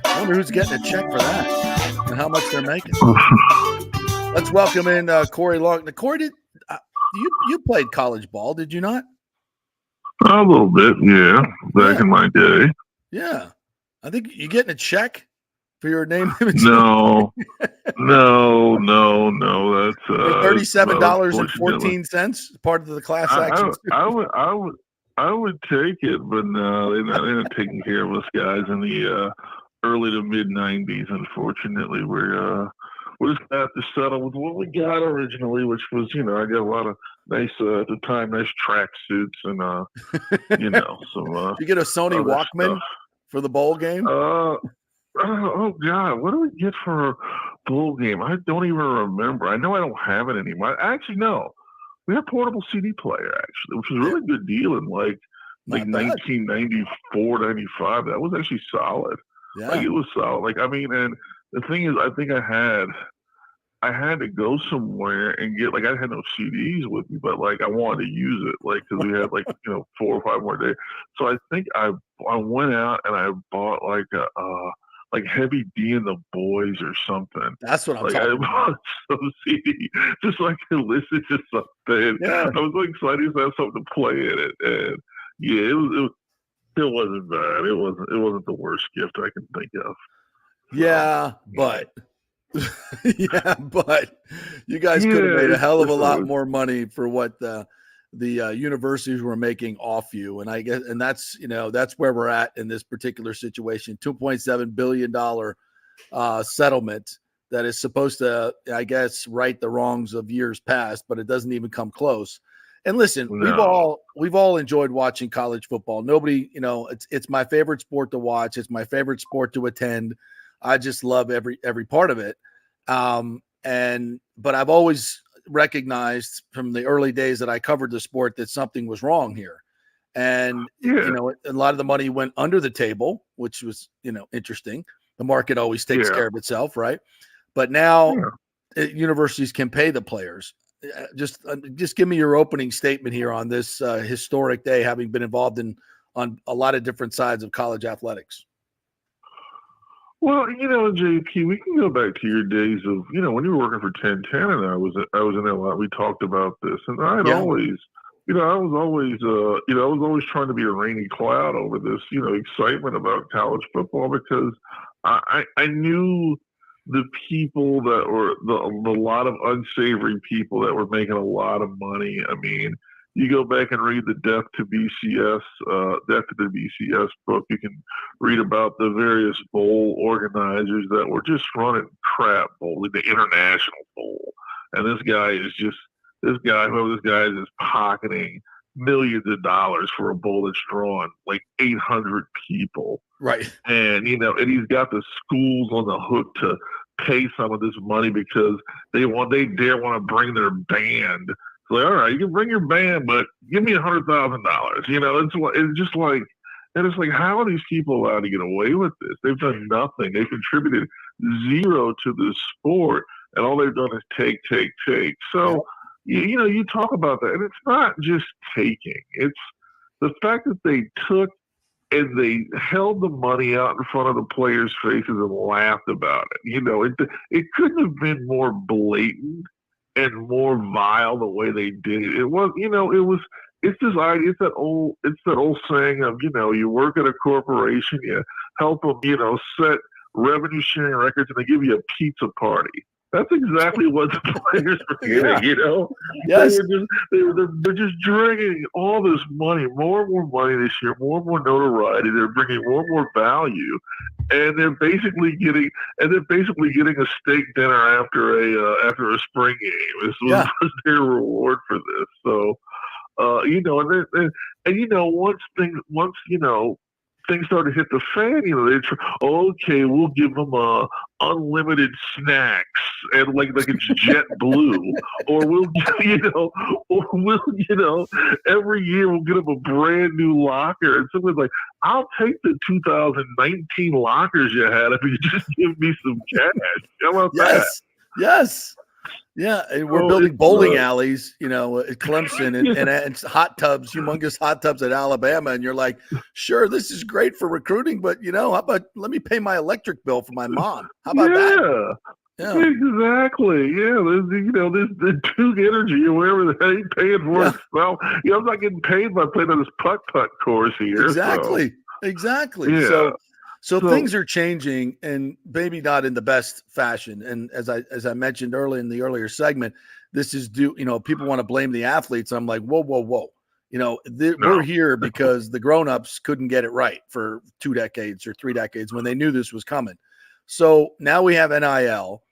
I wonder who's getting a check for that and how much they're making. Let's welcome in Corey Long. Now, Corey, you played college ball, did you not? A little bit, yeah. Back in my day. Yeah. I think you're getting a check for your name, image. No. That's $37.14, part of the class action. I would take it, but no, they're not taking care of us guys in the early to mid '90s. Unfortunately, we're just gonna have to settle with what we got originally, which was, I got a lot of nice at the time, nice track suits and some. You get a Sony Walkman stuff for the bowl game? Oh God, what do we get for a bowl game? I don't even remember. I know I don't have it anymore. Actually, no. We had a portable CD player, actually, which was a really good deal in like 1994, 95. That was actually solid. Yeah. Like, it was solid. And the thing is, I think I had to go somewhere and get, I had no CDs with me, but I wanted to use it, because we had 4 or 5 more days. So I think I went out and I bought a Heavy D and the Boys or something. That's what I'm talking I about. bought some CD just so I could listen to something. Yeah. I was so excited to have something to play in it, and yeah, it wasn't bad. It wasn't the worst gift I can think of. Yeah, but you guys could have made a hell of a lot more money for what the universities were making off you. And I guess, and that's where we're at in this particular situation. $2.7 billion settlement that is supposed to, I guess, right the wrongs of years past, but it doesn't even come close. And listen, we've all enjoyed watching college football. Nobody, it's my favorite sport to watch. It's my favorite sport to attend. I just love every part of it. But I've always recognized from the early days that I covered the sport that something was wrong here. And, a lot of the money went under the table, which was, interesting. The market always takes care of itself, right? But now universities can pay the players. Just give me your opening statement here on this historic day, having been involved on a lot of different sides of college athletics. Well, JP, we can go back to your days of, when you were working for 1010, and I was in there a lot. We talked about this, and I was always trying to be a rainy cloud over this, excitement about college football, because I knew the people that were the lot of unsavory people that were making a lot of money. I mean, you go back and read the Death to the BCS book. You can read about the various bowl organizers that were just running crap bowl, the International Bowl. And whoever this guy is pocketing millions of dollars for a bowl that's drawn 800 people. Right. And, and he's got the schools on the hook to pay some of this money because they dare want to bring their band. All right, you can bring your band, but give me $100,000. It's like, how are these people allowed to get away with this? They've done nothing. They've contributed zero to the sport, and all they've done is take. So, you talk about that, and it's not just taking. It's the fact that they took and they held the money out in front of the players' faces and laughed about it. It couldn't have been more blatant and more vile the way they did it. It's this idea. It's that old saying of, you work at a corporation, you help them, set revenue sharing records, and they give you a pizza party. That's exactly what the players were getting, you know? Yes. They're just dragging all this money, more and more money this year, more and more notoriety. They're bringing more and more value, and they're basically getting a steak dinner after a spring game. This was their reward for this. So, you know, and you know, once things started to hit the fan, you know, okay, we'll give them unlimited snacks and like it's JetBlue, or we'll every year we'll get them a brand new locker. And someone's like, I'll take the 2019 lockers you had if you just give me some cash. How about that? Yes. Yeah, and we're building bowling alleys, you know, at Clemson and hot tubs, humongous hot tubs at Alabama. And you're like, sure, this is great for recruiting, but, you know, how about let me pay my electric bill for my mom? How about that? Yeah, exactly. Yeah, there's the Duke Energy or whatever the hell you're paying for. Yeah. Well, you know, I'm not getting paid by playing on this putt course here. Exactly. Yeah. So things are changing, and maybe not in the best fashion. And as I mentioned earlier in the earlier segment, this is due. You know, people want to blame the athletes. I'm like, whoa. You know, we're here because the grown-ups couldn't get it right for 2 decades or 3 decades when they knew this was coming. So now we have NIL,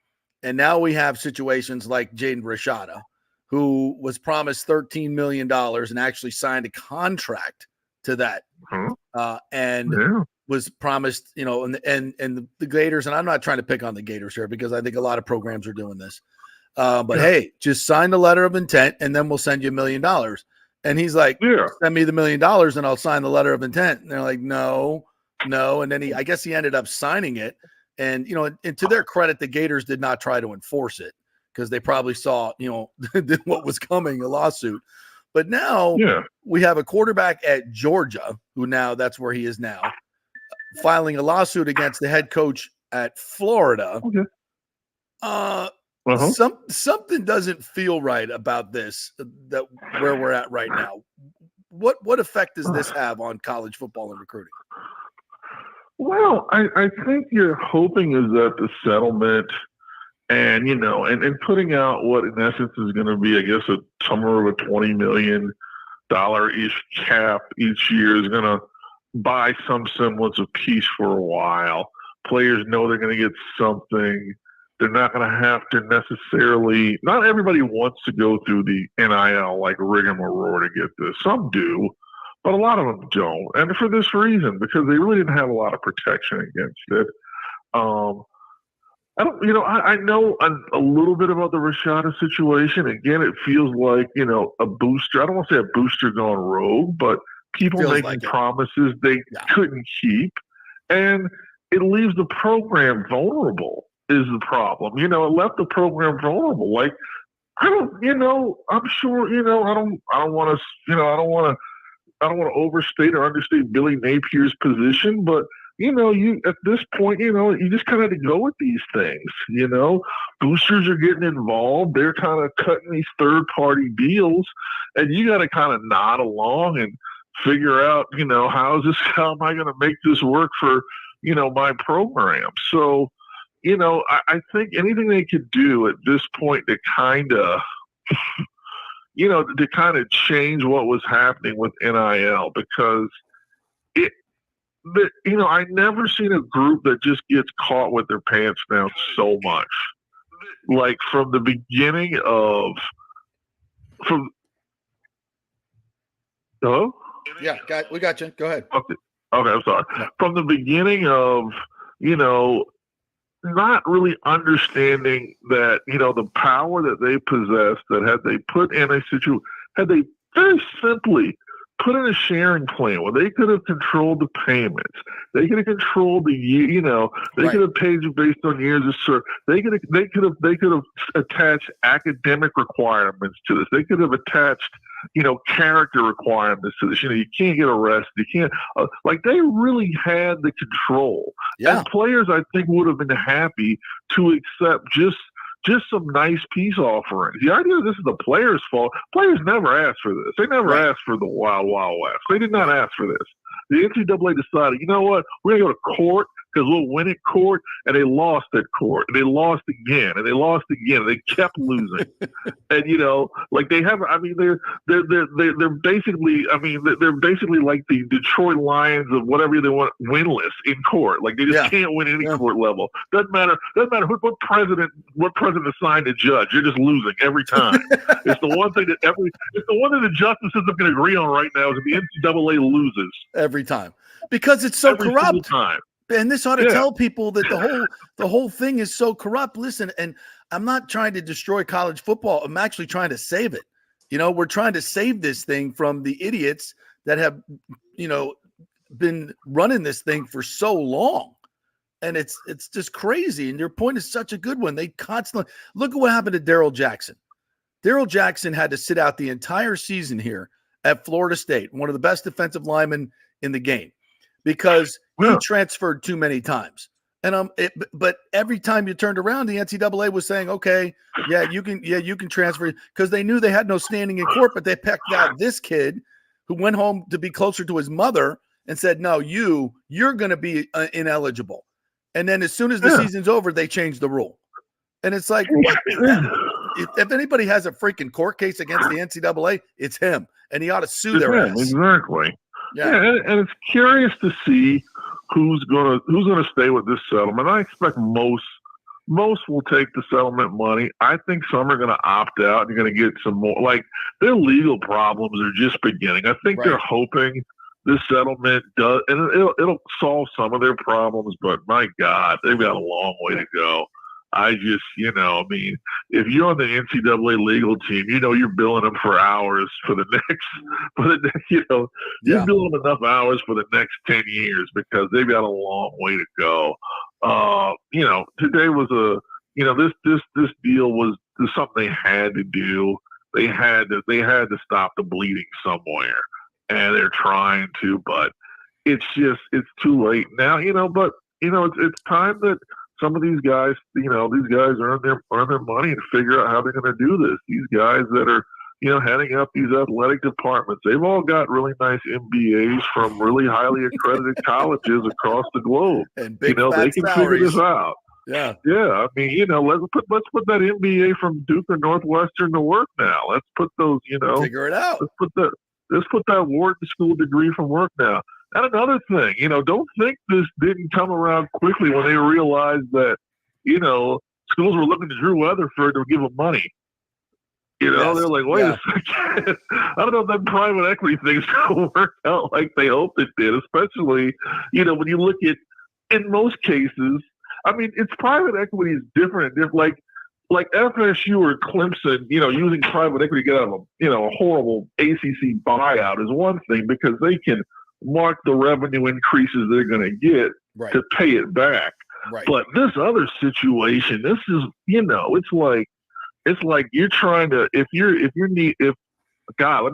and now we have situations like Jaden Rashada, who was promised $13 million and actually signed a contract to that, was promised, you know, and the Gators, and I'm not trying to pick on the Gators here because I think a lot of programs are doing this. But hey, just sign the letter of intent and then we'll send you $1 million. And he's like, send me the $1 million and I'll sign the letter of intent. And they're like, no. And then I guess he ended up signing it. And, you know, and to their credit, the Gators did not try to enforce it because they probably saw, you know, what was coming, a lawsuit. But now we have a quarterback at Georgia who now that's where he is now, filing a lawsuit against the head coach at Florida. Something doesn't feel right about this, that where we're at right now. What effect does this have on college football and recruiting? Well, I think you're hoping is that the settlement and, you know, and putting out what in essence is going to be, I guess, somewhere of a $20 million ish cap each year is going to buy some semblance of peace for a while. Players know they're going to get something. They're not going to have to necessarily – not everybody wants to go through the NIL like rigmarole to get this. Some do, but a lot of them don't. And for this reason, because they really didn't have a lot of protection against it. I know a little bit about the Rashada situation. Again, it feels like, you know, a booster. I don't want to say a booster gone rogue, but – people making promises they couldn't keep, and it leaves the program vulnerable is the problem. You know, it left the program vulnerable. Like, I'm sure, you know, I don't want to overstate or understate Billy Napier's position, but you know, at this point, you know, you just kind of have to go with these things. You know, boosters are getting involved. They're kind of cutting these third-party deals, and you got to kind of nod along and figure out, you know, how am I going to make this work for, you know, my program? So, you know, I think anything they could do at this point to kind of, you know, to kind of change what was happening with NIL, because you know, I never seen a group that just gets caught with their pants down so much. Like from the beginning of, hello? Yeah, we got you. Go ahead. Okay, I'm sorry. From the beginning of, you know, not really understanding that, you know, the power that they possessed, that had they put in a situation, had they very simply put in a sharing plan where they could have controlled the payments, they could have controlled the, you know, they could have paid you based on years of service. They could have attached academic requirements to this. They could have attached, you know, character requirements to this. You know, you can't get arrested. You can't like they really had the control. Yeah. And players, I think, would have been happy to accept just some nice peace offerings. The idea that this is the players' fault. Players never asked for this. They never asked for the Wild Wild West. They did not ask for this. The NCAA decided, you know what, we're going to go to court. because we'll win at court, and they lost at court, and they lost again, and they lost again. And they kept losing, and like they have. I mean, they're basically. I mean, they're basically like the Detroit Lions of whatever they want, winless in court. Like they just can't win any court level. Doesn't matter what president assigned a judge. You're just losing every time. It's the one thing that the justices are going to agree on right now is that the NCAA loses every time because it's so every corrupt. Time. And this ought to tell people that the whole thing is so corrupt. Listen, and I'm not trying to destroy college football. I'm actually trying to save it. We're trying to save this thing from the idiots that have, been running this thing for so long. And it's just crazy. And your point is such a good one. They constantly look at what happened to Darrell Jackson. Darrell Jackson had to sit out the entire season here at Florida State, one of the best defensive linemen in the game, because he transferred too many times. And but every time you turned around, the NCAA was saying, "Okay, you can transfer," because they knew they had no standing in court. But they picked out this kid who went home to be closer to his mother and said, "No, you're going to be ineligible." And then as soon as the season's over, they changed the rule. And it's like, if anybody has a freaking court case against the NCAA, it's him, and he ought to sue their ass. Exactly. Yeah, and it's curious to see who's gonna stay with this settlement. I expect most will take the settlement money. I think some are gonna opt out and you're gonna get some more. Like their legal problems are just beginning. I think they're hoping this settlement does, and it'll solve some of their problems. But my God, they've got a long way to go. I just, I mean, if you're on the NCAA legal team, you're billing them for hours for the next, you're billing them enough hours for the next 10 years because they've got a long way to go. Today was this deal was something they had to do. They had to stop the bleeding somewhere, and they're trying to, but it's too late now, but it's time that some of these guys, earn their money and figure out how they're going to do this. These guys that are, heading up these athletic departments, they've all got really nice MBAs from really highly accredited colleges across the globe. And big they can figure this out. Yeah. I mean, let's put that MBA from Duke or Northwestern to work now. Let's put those, figure it out. Let's put that Wharton School degree from work now. And another thing, don't think this didn't come around quickly when they realized that, schools were looking to Drew Weatherford to give them money. They're like, wait a second. I don't know if that private equity thing's going to work out like they hoped it did, especially, when you look at, in most cases, I mean, it's private equity is different. Like FSU or Clemson, using private equity to get out of a horrible ACC buyout is one thing because they can mark the revenue increases they're going to get to pay it back. Right. But this other situation, this is, it's like you're trying to,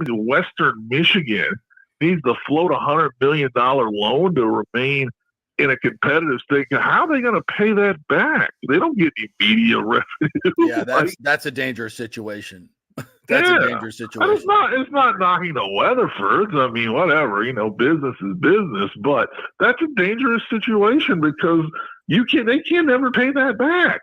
Western Michigan needs to float $100 million loan to remain in a competitive state. How are they going to pay that back? They don't get any media revenue. Yeah, that's a dangerous situation. That's a dangerous situation. It's not knocking the Weatherfords. I mean, whatever, business is business, but that's a dangerous situation because they can't ever pay that back.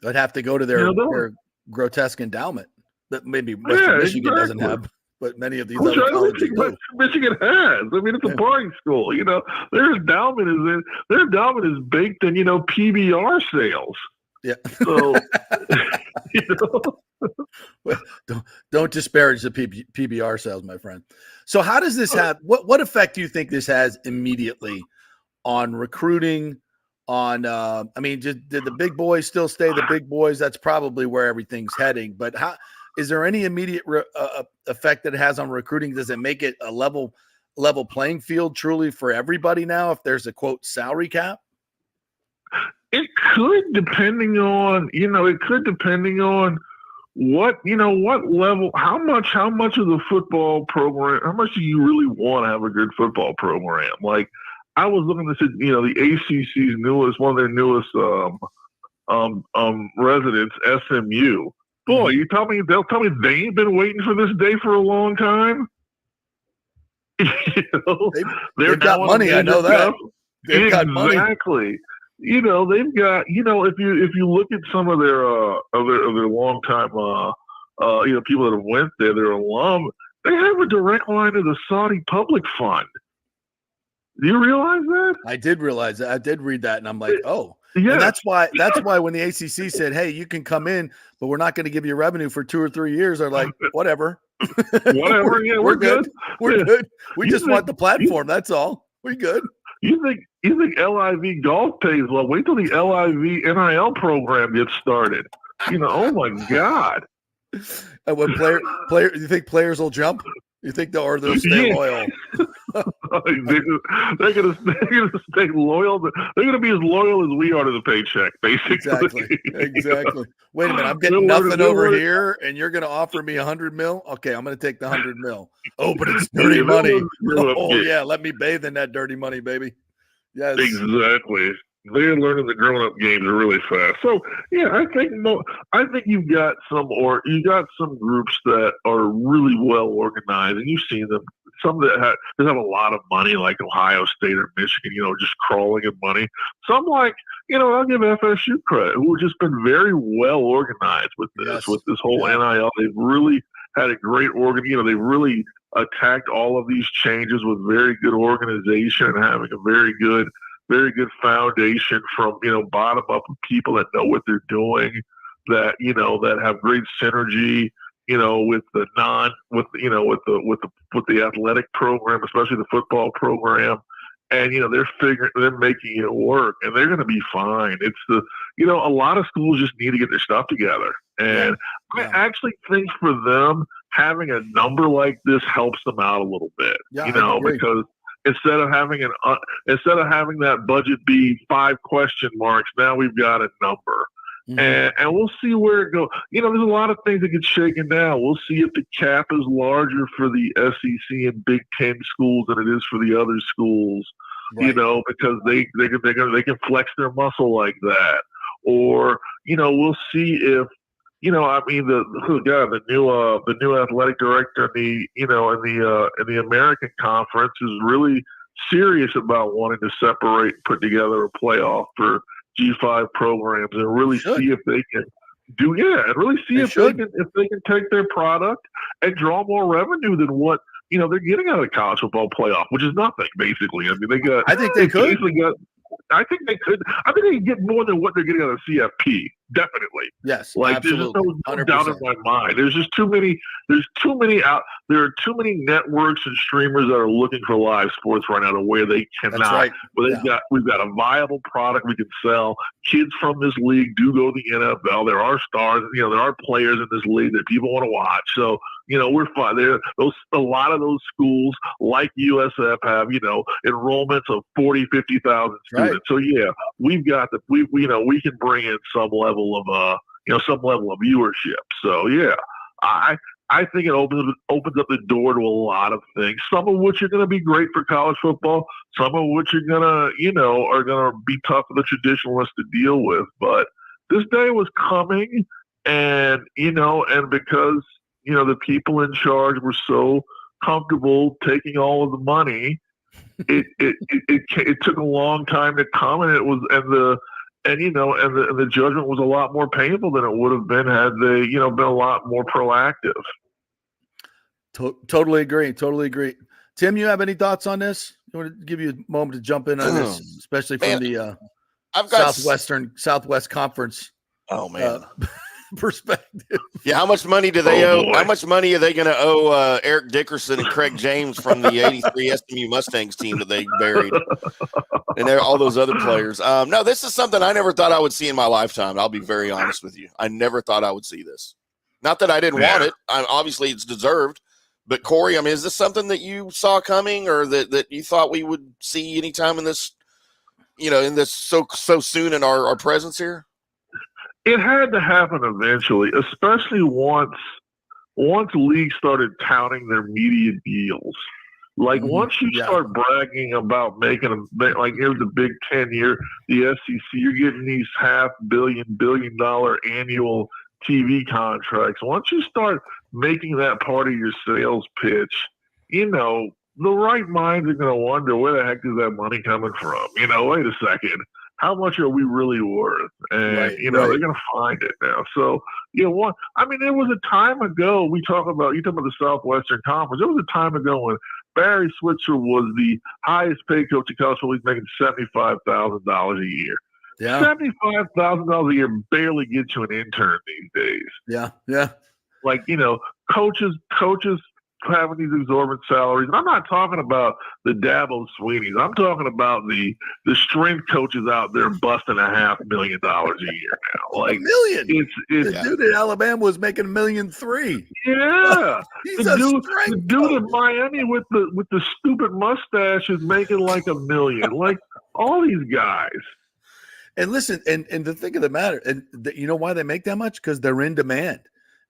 They'd have to go to their grotesque endowment that maybe Western Michigan doesn't have, but many of these other colleges do. Michigan has. I mean, it's a boarding school. Their endowment is baked in, PBR sales. Yeah. So, don't disparage the PBR sales, my friend. So how does this have, what effect do you think this has immediately on recruiting, on, did the big boys still stay the big boys? That's probably where everything's heading. But is there any immediate effect that it has on recruiting? Does it make it a level playing field truly for everybody now if there's a, quote, salary cap? It could, depending on what level, how much of the football program, how much do you really want to have a good football program? Like, I was looking at, the ACC's one of their newest residents, SMU. Boy, they'll tell me they ain't been waiting for this day for a long time. They've got money, I know that. They've got money. Exactly. You know, they've got, you know, if you look at some of their long time you know, people that have went there, their alum, they have a direct line to the Saudi Public Fund. Do you realize that? I did realize that. I did read that, and I'm like, oh. Yeah. And that's why when the ACC said, hey, you can come in, but we're not going to give you revenue for 2 or 3 years, they're like, whatever. Whatever. Yeah, we're good. We're good. We just want the platform. You, that's all. We good. You think LIV golf pays well? Wait till the LIV NIL program gets started. You know, oh my God. And when you think players will jump? You think they'll stay loyal? They're gonna stay loyal. They're gonna be as loyal as we are to the paycheck, basically. Exactly. Wait a minute, I'm getting nothing over here, and you're gonna offer me $100 million? Okay, I'm gonna take the $100 million. Oh, but it's dirty money. Oh yeah, let me bathe in that dirty money, baby. Yes, exactly. They're learning the grown-up games really fast. So yeah, I think you've got some groups that are really well organized, and you've seen them. Some that have a lot of money, like Ohio State or Michigan, you know, just crawling in money. Some like, you know, I'll give FSU credit, who have just been very well organized with this whole NIL. They've really had a great you know, they've really attacked all of these changes with very good organization and having a very good foundation from, you know, bottom up of people that know what they're doing, that, you know, that have great synergy, you know, with the athletic program, especially the football program. And, you know, they're making it work, and they're going to be fine. It's you know, a lot of schools just need to get their stuff together. And I actually think for them, having a number like this helps them out a little bit, you know, because instead of having that budget be 5 question marks, now we've got a number. Mm-hmm. And we'll see where it goes. You know, there's a lot of things that get shaken down. We'll see if the cap is larger for the SEC and Big Ten schools than it is for the other schools. Right. You know, because they can flex their muscle like that. Or, you know, we'll see if, you know, I mean, the new athletic director in the American Conference is really serious about wanting to separate and put together a playoff for G5 programs, and really see if they can if they can take their product and draw more revenue than what, you know, they're getting out of the college football playoff, which is nothing, basically. I mean, I think they could. I think they could. I think they can get more than what they're getting out of CFP. Definitely. Yes. Like absolutely. There's just no doubt in my mind. There's just too many. There are too many networks and streamers that are looking for live sports right now to where they cannot. That's right. Where we've got a viable product we can sell. Kids from this league do go to the NFL. There are stars. You know, there are players in this league that people want to watch. So, you know, we're fine. A lot of those schools, like USF, have, you know, enrollments of 40,000, 50,000 students. Right. So yeah, we can bring in some level of viewership. So yeah, I think it opens up the door to a lot of things. Some of which are going to be great for college football. Some of which are going to be tough for the traditionalists to deal with. But this day was coming, and because, you know, the people in charge were so comfortable taking all of the money, it took a long time to come, and the judgment was a lot more painful than it would have been had they, you know, been a lot more proactive. Totally agree. Tim, you have any thoughts on this? I want to give you a moment to jump in on this, especially from the Southwest Conference. Oh man. Perspective. Yeah, how much money do they owe? Boy. How much money are they going to owe Eric Dickerson and Craig James from the '83 SMU Mustangs team that they buried, and all those other players? No, this is something I never thought I would see in my lifetime. I'll be very honest with you. I never thought I would see this. Not that I didn't want it. Obviously, it's deserved. But Corey, I mean, is this something that you saw coming, or that you thought we would see anytime in this, you know, in this so soon in our presence here? It had to happen eventually, especially once leagues started touting their media deals. Like once you start bragging about making them, like here's the Big Ten, the SEC, you're getting these $500 billion annual TV contracts. Once you start making that part of your sales pitch, you know, the right minds are going to wonder where the heck is that money coming from? Wait a second. How much are we really worth? And, Right. they're going to find it now. So, there was a time ago, you talk about the Southwestern Conference. There was a time ago when Barry Switzer was the highest paid coach in college football. He's making $75,000 a year. Yeah. $75,000 a year barely gets you an intern these days. Yeah. Yeah. Like, coaches having these exorbitant salaries. And I'm not talking about the Dabo Sweeneys. I'm talking about the strength coaches out there busting $500,000 a year now. Like $1 million. It's the dude in Alabama was making $1.3 million. Yeah. He's the dude in Miami with the stupid mustache is making like $1 million. Like all these guys. And listen, and the thing of the matter, and you know why they make that much? Because they're in demand.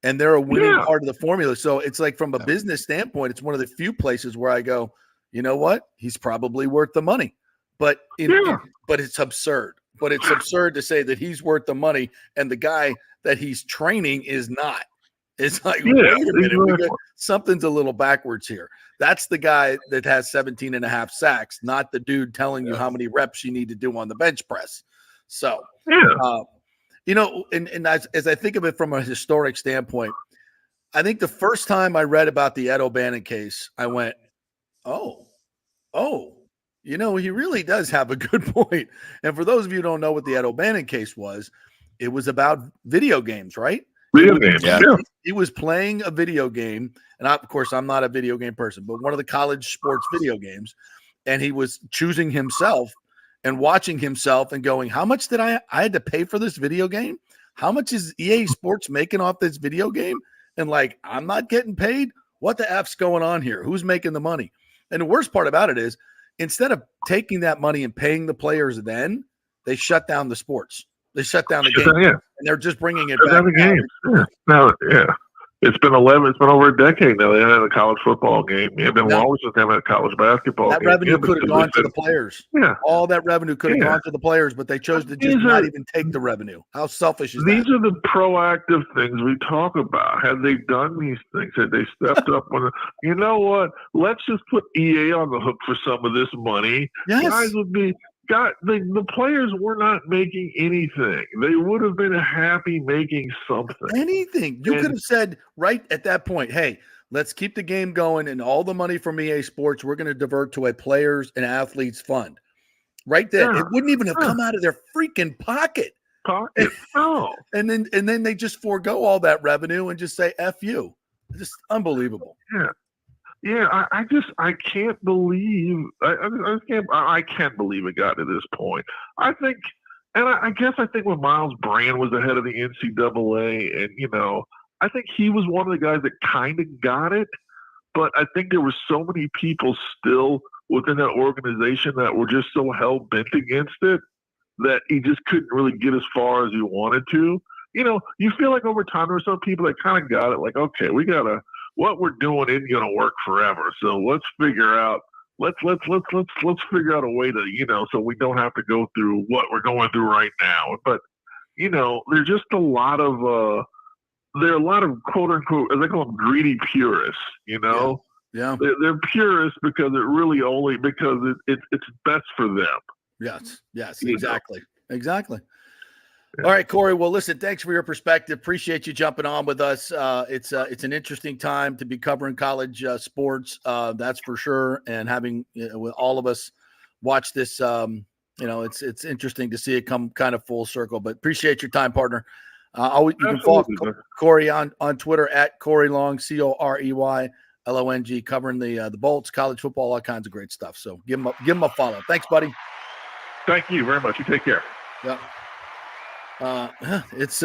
And they're a winning part of the formula. So it's like from a business standpoint, it's one of the few places where I go, you know what? He's probably worth the money. But but it's absurd. But it's absurd to say that he's worth the money and the guy that he's training is not. It's like, wait a minute, something's a little backwards here. That's the guy that has 17.5 sacks, not the dude telling you how many reps you need to do on the bench press. So, and as I think of it from a historic standpoint, I think the first time I read about the Ed O'Bannon case, I went, oh, he really does have a good point. And for those of you who don't know what the Ed O'Bannon case was, it was about video games, right? Video games, He was playing a video game, and of course, I'm not a video game person, but one of the college sports video games, and he was choosing himself and watching himself and going, how much did I had to pay for this video game? How much is EA Sports making off this video game? And like, I'm not getting paid. What the F's going on here? Who's making the money? And the worst part about it is instead of taking that money and paying the players, then they shut down the sports. They shut down the game. And they're just bringing it back. It's been over a decade now. They had a college football game. They've been always just having a college basketball game. That revenue could have gone to the players. Yeah. All that revenue could have gone to the players, but they chose to just not even take the revenue. How selfish is that? These are the proactive things we talk about. Had they done these things, had they stepped up on you know what? Let's just put EA on the hook for some of this money. Yes. Guys would be the players were not making anything. They would have been happy making something. Anything. You could have said right at that point, hey, let's keep the game going, and all the money from EA Sports, we're going to divert to a players and athletes fund. Right there. It wouldn't even have come out of their freaking pocket. And then they just forego all that revenue and just say F you. Just unbelievable. I can't believe I can't believe it got to this point. I think when Miles Brand was ahead of the NCAA, and I think he was one of the guys that kind of got it, but I think there were so many people still within that organization that were just so hell bent against it that he just couldn't really get as far as he wanted to. You feel like over time there were some people that kind of got it, like, okay, what we're doing isn't going to work forever. So let's figure out a way to, so we don't have to go through what we're going through right now. But, there's just there are a lot of quote unquote, as they call them, greedy purists, Yeah. They're purists because it's best for them. Yes, exactly. Exactly. All right, Corey. Well, listen, thanks for your perspective. Appreciate you jumping on with us. It's an interesting time to be covering college sports. That's for sure. And having with all of us watch this, it's interesting to see it come kind of full circle. But appreciate your time, partner. You can follow Corey on Twitter at Corey Long, CoreyLong, covering the Bolts, college football, all kinds of great stuff. So give him a follow. Thanks, buddy. Thank you very much. You take care. Yeah. It's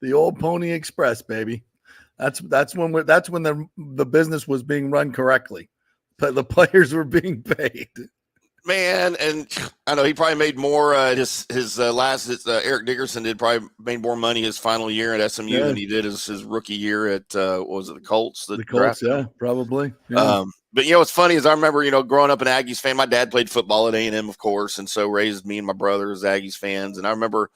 the old Pony Express, baby. That's when the business was being run correctly, but the players were being paid. Man, and I know he probably made more. Eric Dickerson made more money his final year at SMU than he did his rookie year at the Colts? The Colts, yeah, probably. Yeah. But what's funny is I remember growing up an Aggies fan. My dad played football at A&M, of course, and so raised me and my brother as Aggies fans. And I remember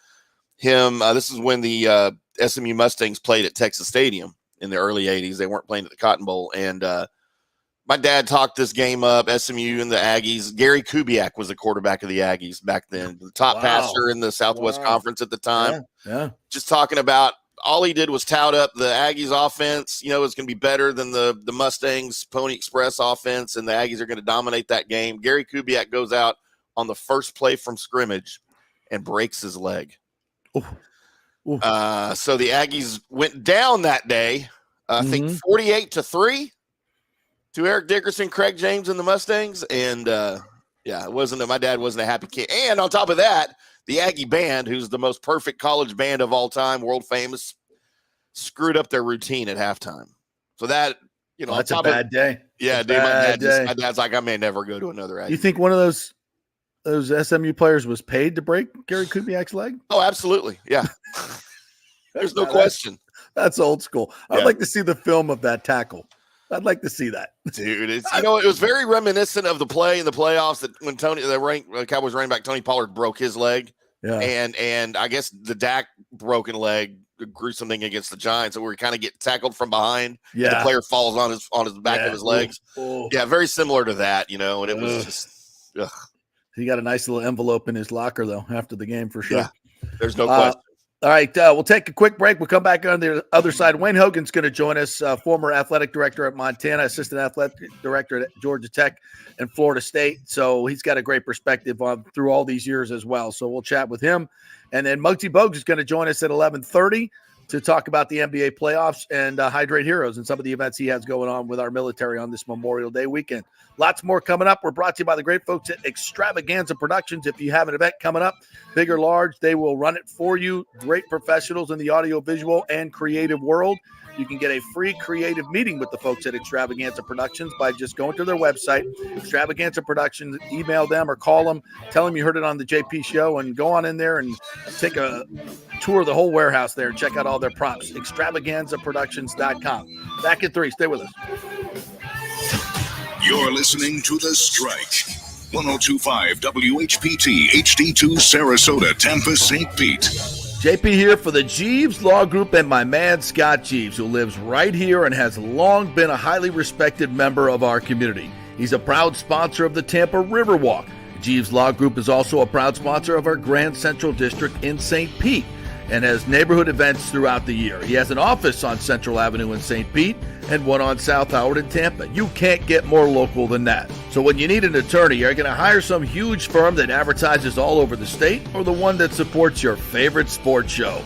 him. This is when the SMU Mustangs played at Texas Stadium in the early '80s. They weren't playing at the Cotton Bowl, and my dad talked this game up, SMU and the Aggies. Gary Kubiak was the quarterback of the Aggies back then, the top passer in the Southwest Conference at the time. Yeah. Just talking about all he did was tout up the Aggies offense. You know, it's going to be better than the Mustangs Pony Express offense, and the Aggies are going to dominate that game. Gary Kubiak goes out on the first play from scrimmage and breaks his leg. Ooh. So the Aggies went down that day, I think 48-3 to Eric Dickerson, Craig James, and the Mustangs. And my dad wasn't a happy kid. And on top of that, the Aggie band, who's the most perfect college band of all time, world famous, screwed up their routine at halftime. So that, that's a bad day. Yeah, dude, my dad's like, I may never go to another Aggie. You think one of those SMU players was paid to break Gary Kubiak's leg? Oh, absolutely. Yeah. There's no question. That's old school. I'd like to see the film of that tackle. I'd like to see that. Dude, it was very reminiscent of the play in the playoffs that when the Cowboys running back Tony Pollard broke his leg. Yeah. And I guess the Dak broken leg, a gruesome thing against the Giants, where he kind of get tackled from behind. Yeah. And the player falls on his back of his legs. Ooh. Yeah, very similar to that, and it was just ugh. He got a nice little envelope in his locker, though, after the game for sure. Yeah, there's no question. All right, we'll take a quick break. We'll come back on the other side. Wayne Hogan's going to join us, former athletic director at Montana, assistant athletic director at Georgia Tech and Florida State. So he's got a great perspective through all these years as well. So we'll chat with him. And then Muggsy Bogues is going to join us at 11:30 to talk about the NBA playoffs and Hydrate Heroes and some of the events he has going on with our military on this Memorial Day weekend. Lots more coming up. We're brought to you by the great folks at Extravaganza Productions. If you have an event coming up, big or large, they will run it for you. Great professionals in the audiovisual and creative world. You can get a free creative meeting with the folks at Extravaganza Productions by just going to their website, Extravaganza Productions, email them or call them, tell them you heard it on the JP show, and go on in there and take a tour of the whole warehouse there and check out all their props. Extravaganzaproductions.com. Back in 3. Stay with us. You're listening to The Strike. 102.5 WHPT HD2 Sarasota, Tampa, St. Pete. JP here for the Jeeves Law Group and my man Scott Jeeves, who lives right here and has long been a highly respected member of our community. He's a proud sponsor of the Tampa Riverwalk. Jeeves Law Group is also a proud sponsor of our Grand Central District in St. Pete and has neighborhood events throughout the year. He has an office on Central Avenue in St. Pete and one on South Howard in Tampa. You can't get more local than that. So when you need an attorney, you're going to hire some huge firm that advertises all over the state or the one that supports your favorite sports show.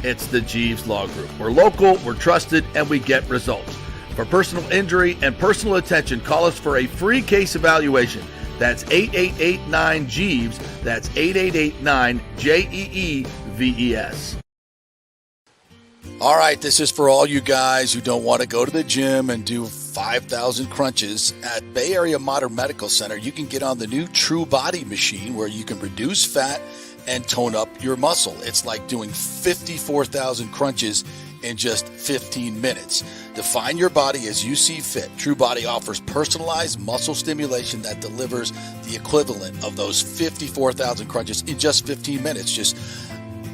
It's the Jeeves Law Group. We're local, we're trusted, and we get results. For personal injury and personal attention, call us for a free case evaluation. That's 8889-JEEVES. That's 8889-JEEVES. All right, this is for all you guys who don't want to go to the gym and do 5,000 crunches. At Bay Area Modern Medical Center, you can get on the new True Body machine where you can reduce fat and tone up your muscle. It's like doing 54,000 crunches in just 15 minutes. Define your body as you see fit. True Body offers personalized muscle stimulation that delivers the equivalent of those 54,000 crunches in just 15 minutes. Just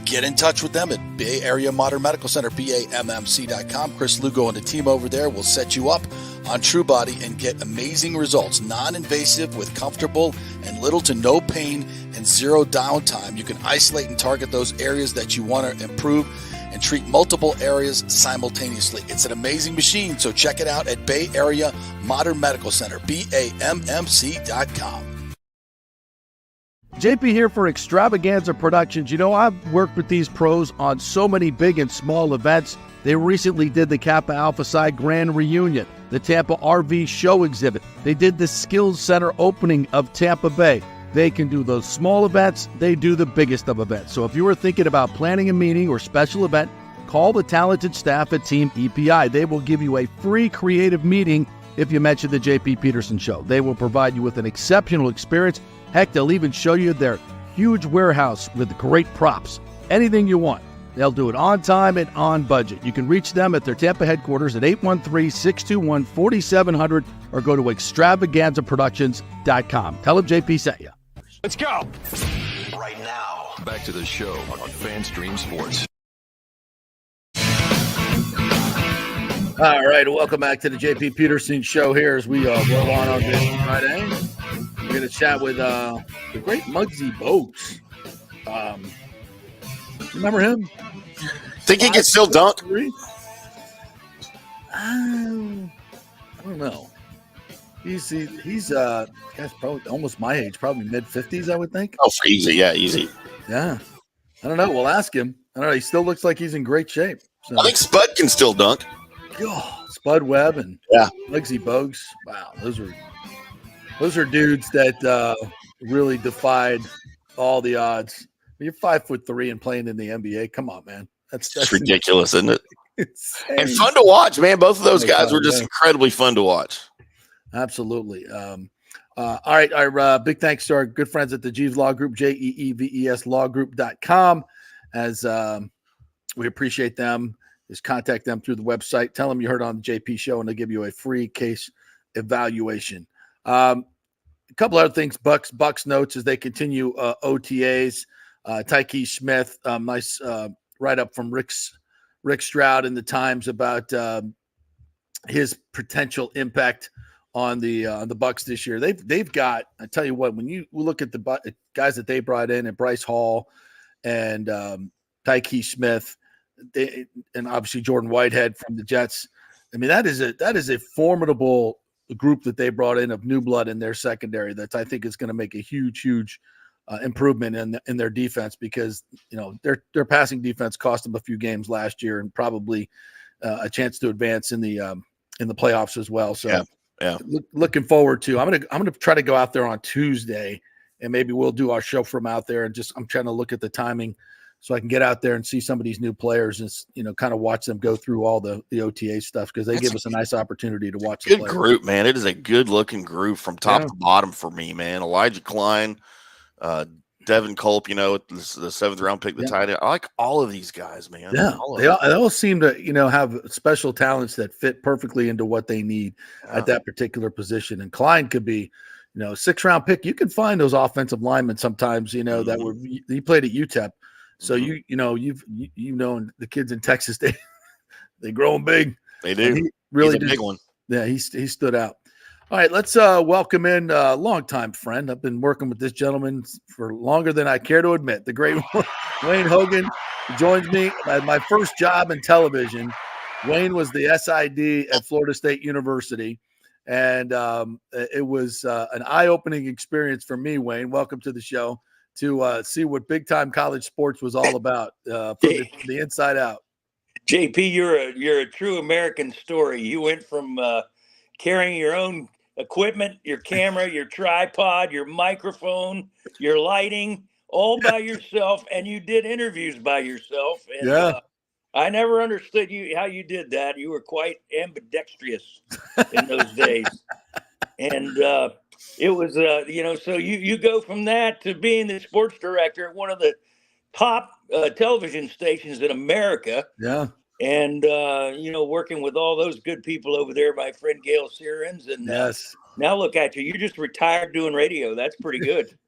get in touch with them at Bay Area Modern Medical Center, BAMMC.com. Chris Lugo and the team over there will set you up on True Body and get amazing results. Non-invasive with comfortable and little to no pain and zero downtime. You can isolate and target those areas that you want to improve and treat multiple areas simultaneously. It's an amazing machine, so check it out at Bay Area Modern Medical Center, BAMMC.com. JP here for Extravaganza Productions. You know, I've worked with these pros on so many big and small events. They recently did the Kappa Alpha Psi Grand Reunion, the Tampa RV Show Exhibit. They did the Skills Center opening of Tampa Bay. They can do those small events. They do the biggest of events. So if you were thinking about planning a meeting or special event, call the talented staff at Team EPI. They will give you a free creative meeting if you mention the JP Peterson Show. They will provide you with an exceptional experience. Heck, they'll even show you their huge warehouse with great props. Anything you want. They'll do it on time and on budget. You can reach them at their Tampa headquarters at 813-621-4700 or go to extravaganzaproductions.com. Tell them JP sent you. Let's go. Right now. Back to the show on FanStream Sports. All right, welcome back to the JP Peterson Show here as we roll on this Friday. We're going to chat with the great Muggsy Bogues. Remember him? Think he can still dunk? I don't know. He's guy's probably almost my age, probably mid-50s, I would think. Oh, for easy. Yeah, easy. Yeah. I don't know. We'll ask him. I don't know. He still looks like he's in great shape. So. I think Spud can still dunk. Oh, Spud Webb and Muggsy Bogues. Wow, those are dudes that really defied all the odds. You're 5'3" and playing in the NBA. Come on, man. That's ridiculous, isn't it? Insane. And fun to watch, man. Both of those guys were just incredibly fun to watch. Absolutely. All right. Our big thanks to our good friends at the Jeeves Law Group, JEEVES lawgroup.com. As we appreciate them. Just contact them through the website. Tell them you heard on the JP show, and they'll give you a free case evaluation. A couple other things, Bucks notes as they continue OTAs. Tyke Smith, nice write-up from Rick Stroud in the Times about his potential impact on the Bucks this year. They've got, I tell you what, when you look at the guys that they brought in, and Bryce Hall and Tyke Smith, and obviously Jordan Whitehead from the Jets. I mean, that is a formidable group that they brought in of new blood in their secondary that I think is going to make a huge improvement in their defense, because their passing defense cost them a few games last year and probably a chance to advance in the playoffs as well. So looking forward to. I'm gonna try to go out there on Tuesday, and maybe we'll do our show from out there. And I'm trying to look at the timing so I can get out there and see some of these new players and kind of watch them go through all the OTA stuff, because they give us a nice opportunity to watch. Good group, man. It is a good looking group from top to bottom for me, man. Elijah Klein, Devin Culp, the 7th round pick, the tight end. I like all of these guys, man. Yeah, they all seem to have special talents that fit perfectly into what they need at that particular position. And Klein could be, 6th round pick. You can find those offensive linemen sometimes, that were he played at UTEP. So you've known the kids in Texas, they grow them big. They do. He really He's a big one. Yeah, he stood out. All right, let's welcome in a longtime friend. I've been working with this gentleman for longer than I care to admit. The great Wayne Hogan joins me at my first job in television. Wayne was the SID at Florida State University, and it was an eye-opening experience for me, Wayne. Welcome to the show. To see what big-time college sports was all about from the inside out. JP, you're a true American story. You went from carrying your own equipment, your camera, your tripod, your microphone, your lighting, all by yourself, and you did interviews by yourself. And I never understood how you did that. You were quite ambidextrous in those days. And it was, so you go from that to being the sports director at one of the top television stations in America. Yeah. And, working with all those good people over there, my friend Gail Sirens. And now look at you. You're just retired doing radio. That's pretty good.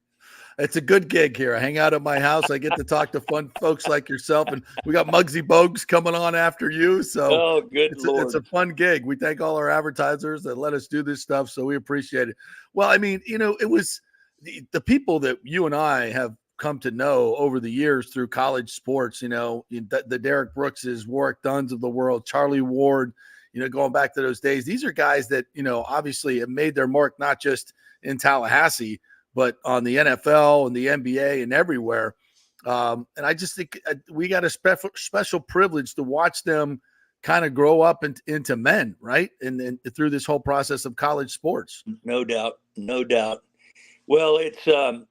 It's a good gig here. I hang out at my house. I get to talk to fun folks like yourself. And we got Muggsy Bogues coming on after you. So it's a fun gig. We thank all our advertisers that let us do this stuff. So we appreciate it. Well, I mean, it was the people that you and I have come to know over the years through college sports, the Derek Brookses, Warwick Dunns of the world, Charlie Ward, going back to those days. These are guys that, obviously have made their mark, not just in Tallahassee, but on the NFL and the NBA and everywhere. And I just think we got a special privilege to watch them kind of grow up into men, right? And through this whole process of college sports. No doubt. Well, it's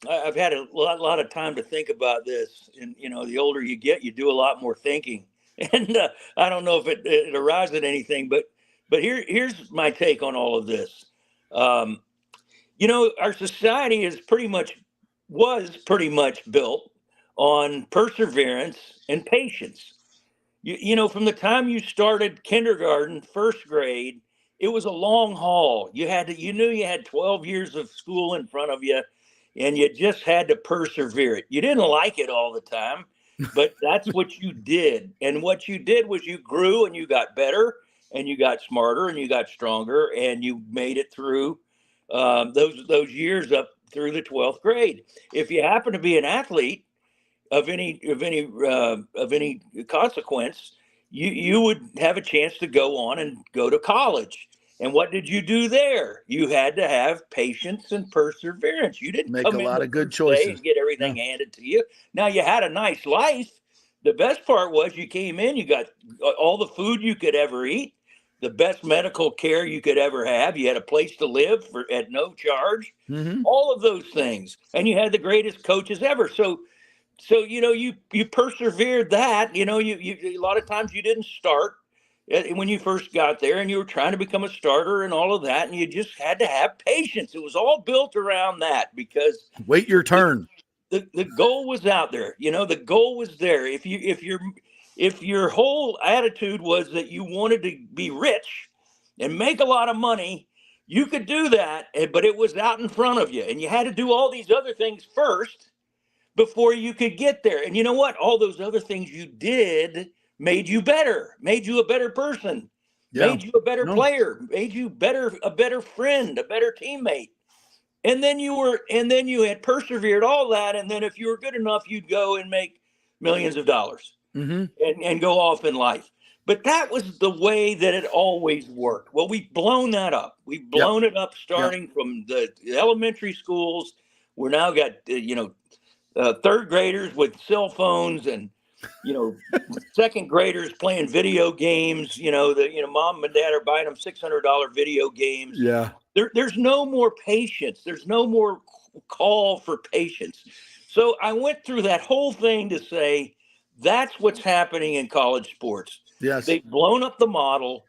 I've had a lot of time to think about this, and the older you get, you do a lot more thinking. And I don't know if it arrives at anything, but here's my take on all of this. Our society was pretty much built on perseverance and patience. From the time you started kindergarten, first grade, it was a long haul. You knew you had 12 years of school in front of you, and you just had to persevere it. You didn't like it all the time, but that's what you did. And what you did was you grew and you got better and you got smarter and you got stronger and you made it through those years up through the 12th grade. If you happen to be an athlete of any consequence, you would have a chance to go on and go to college. And what did you do there? You had to have patience and perseverance. You didn't Make come a in lot the of good first day choices. and get everything handed to you. Now you had a nice life. The best part was you came in, you got all the food you could ever eat, the best medical care you could ever have. You had a place to live at no charge, all of those things. And you had the greatest coaches ever. So you persevered that. You a lot of times you didn't start when you first got there, and you were trying to become a starter and all of that, and you just had to have patience. It was all built around that because wait your turn. The goal was out there. The goal was there. If your whole attitude was that you wanted to be rich and make a lot of money, you could do that, but it was out in front of you, and you had to do all these other things first before you could get there. And you know what? All those other things you did made you better, made you a better person, made you a better player, made you a better friend, a better teammate. And then you had persevered all that. And then if you were good enough, you'd go and make millions of dollars and go off in life. But that was the way that it always worked. Well, we've blown that up. We've blown it up starting from the elementary schools. We're now got, third graders with cell phones and, second graders playing video games. Mom and dad are buying them $600 video games. Yeah. There's no more patience. There's no more call for patience. So I went through that whole thing to say that's what's happening in college sports. Yes. They've blown up the model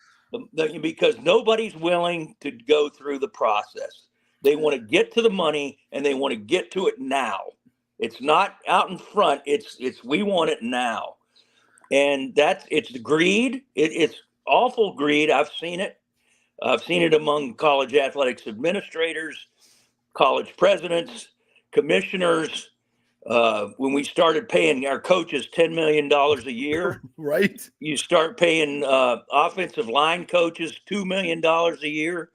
because nobody's willing to go through the process. They want to get to the money and they want to get to it now. It's not out in front. It's we want it now. And it's the greed. It's awful greed. I've seen it. I've seen it among college athletics administrators, college presidents, commissioners. When we started paying our coaches $10 million a year, right? You start paying offensive line coaches $2 million a year.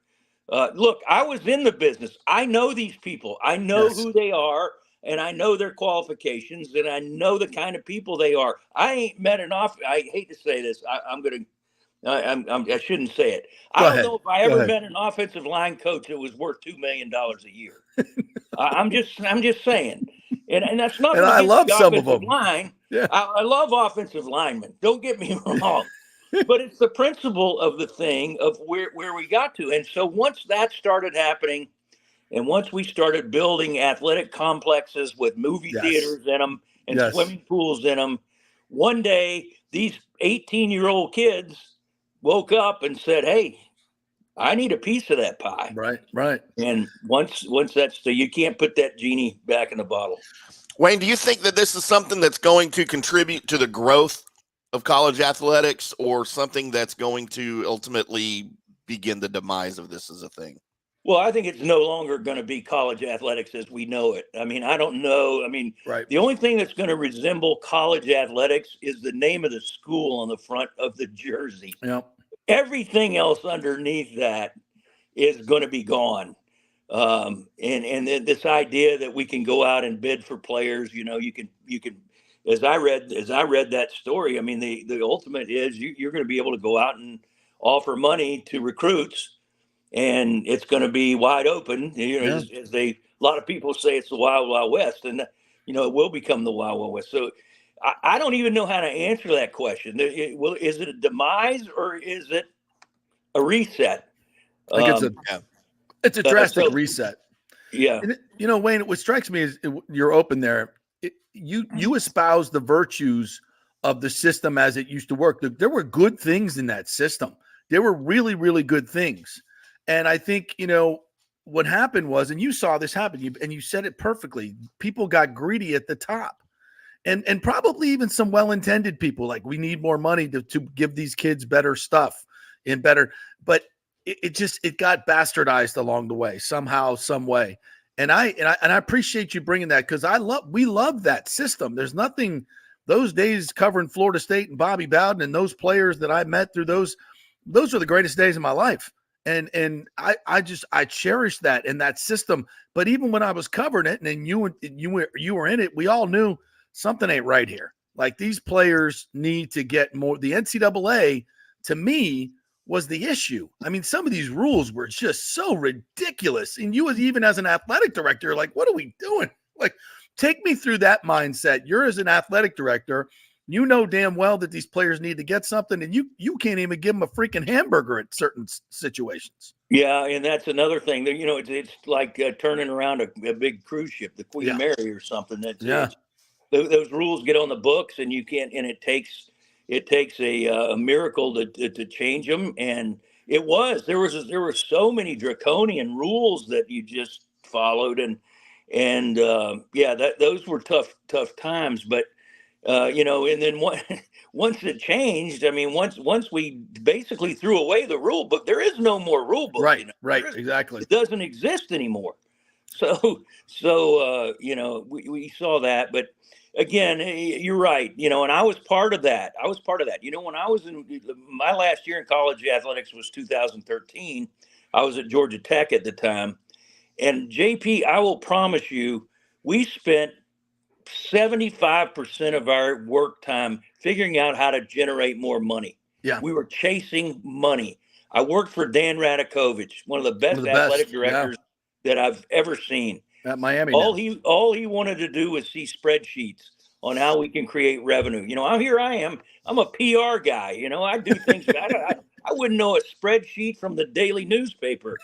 Look, I was in the business. I know these people. I know who they are, and I know their qualifications, and I know the kind of people they are. I ain't met I hate to say this. I shouldn't say it. I don't know if I ever met an offensive line coach that was worth $2 million a year. I'm just saying, and that's not. And I love some of them. Line. Yeah. I love offensive linemen. Don't get me wrong, but it's the principle of the thing of where we got to. And so once that started happening, and once we started building athletic complexes with movie theaters in them and swimming pools in them, one day these 18-year-old kids woke up and said, "Hey, I need a piece of that pie." Right. And once that's you can't put that genie back in the bottle. Wayne, do you think that this is something that's going to contribute to the growth of college athletics, or something that's going to ultimately begin the demise of this as a thing? Well, I think it's no longer going to be college athletics as we know it. I mean, I don't know. I mean, the only thing that's going to resemble college athletics is the name of the school on the front of the jersey. Yep. Everything else underneath that is going to be gone. And this idea that we can go out and bid for players, you can, as I read that story, I mean, the ultimate is you're going to be able to go out and offer money to recruits, and it's going to be wide open. As a lot of people say, it's the Wild Wild West, and it will become the Wild Wild West. So I don't even know how to answer that question. Is it a demise or is it a reset? I think it's a drastic reset. Yeah. And, Wayne, what strikes me is you're open there. You espouse the virtues of the system as it used to work. There were good things in that system. There were really, really good things. And I think, what happened was, and you saw this happen, and you said it perfectly, people got greedy at the top. And probably even some well-intended people, like, we need more money to give these kids better stuff and better. But it got bastardized along the way, somehow, some way. And I appreciate you bringing that, because we love that system. There's nothing, those days covering Florida State and Bobby Bowden and those players that I met through those, those are the greatest days of my life. And I cherish that and that system. But even when I was covering it, and then you were in it, we all knew something ain't right here. Like, these players need to get more. The NCAA, to me, was the issue. I mean, some of these rules were just so ridiculous. And you, even as an athletic director, like, what are we doing? Like, take me through that mindset. You're, as an athletic director, you know damn well that these players need to get something, and you can't even give them a freaking hamburger at certain situations. Yeah, and that's another thing. That, it's like turning around a big cruise ship, the Queen Mary or something. Those rules get on the books, and you can't. And it takes a miracle to change them. And there were so many draconian rules that you just followed, and those were tough times. But and then once it changed, I mean, once we basically threw away the rule book, there is no more rule book. Right, right, exactly. It doesn't exist anymore. So we saw that, but again, you're right. And I was part of that. When I was in my last year in college athletics was 2013. I was at Georgia Tech at the time, and JP, I will promise you, we spent 75% of our work time figuring out how to generate more money. Yeah. We were chasing money. I worked for Dan Radakovich, one of the best athletic directors that I've ever seen. At Miami. All he wanted to do was see spreadsheets on how we can create revenue. Here I am. I'm a PR guy. I do things. I wouldn't know a spreadsheet from the daily newspaper.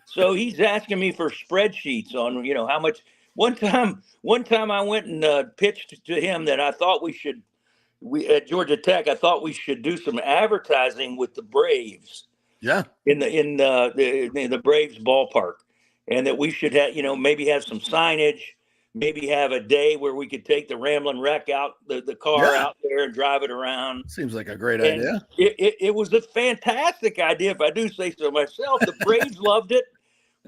So he's asking me for spreadsheets on, how much. One time I went and pitched to him that I thought we at Georgia Tech, I thought we should do some advertising with the Braves. Yeah. In the Braves ballpark, and that we should have, maybe have some signage, maybe have a day where we could take the Ramblin' Wreck out, the car out there and drive it around. Seems like a great idea. It was a fantastic idea, if I do say so myself. The Braves loved it.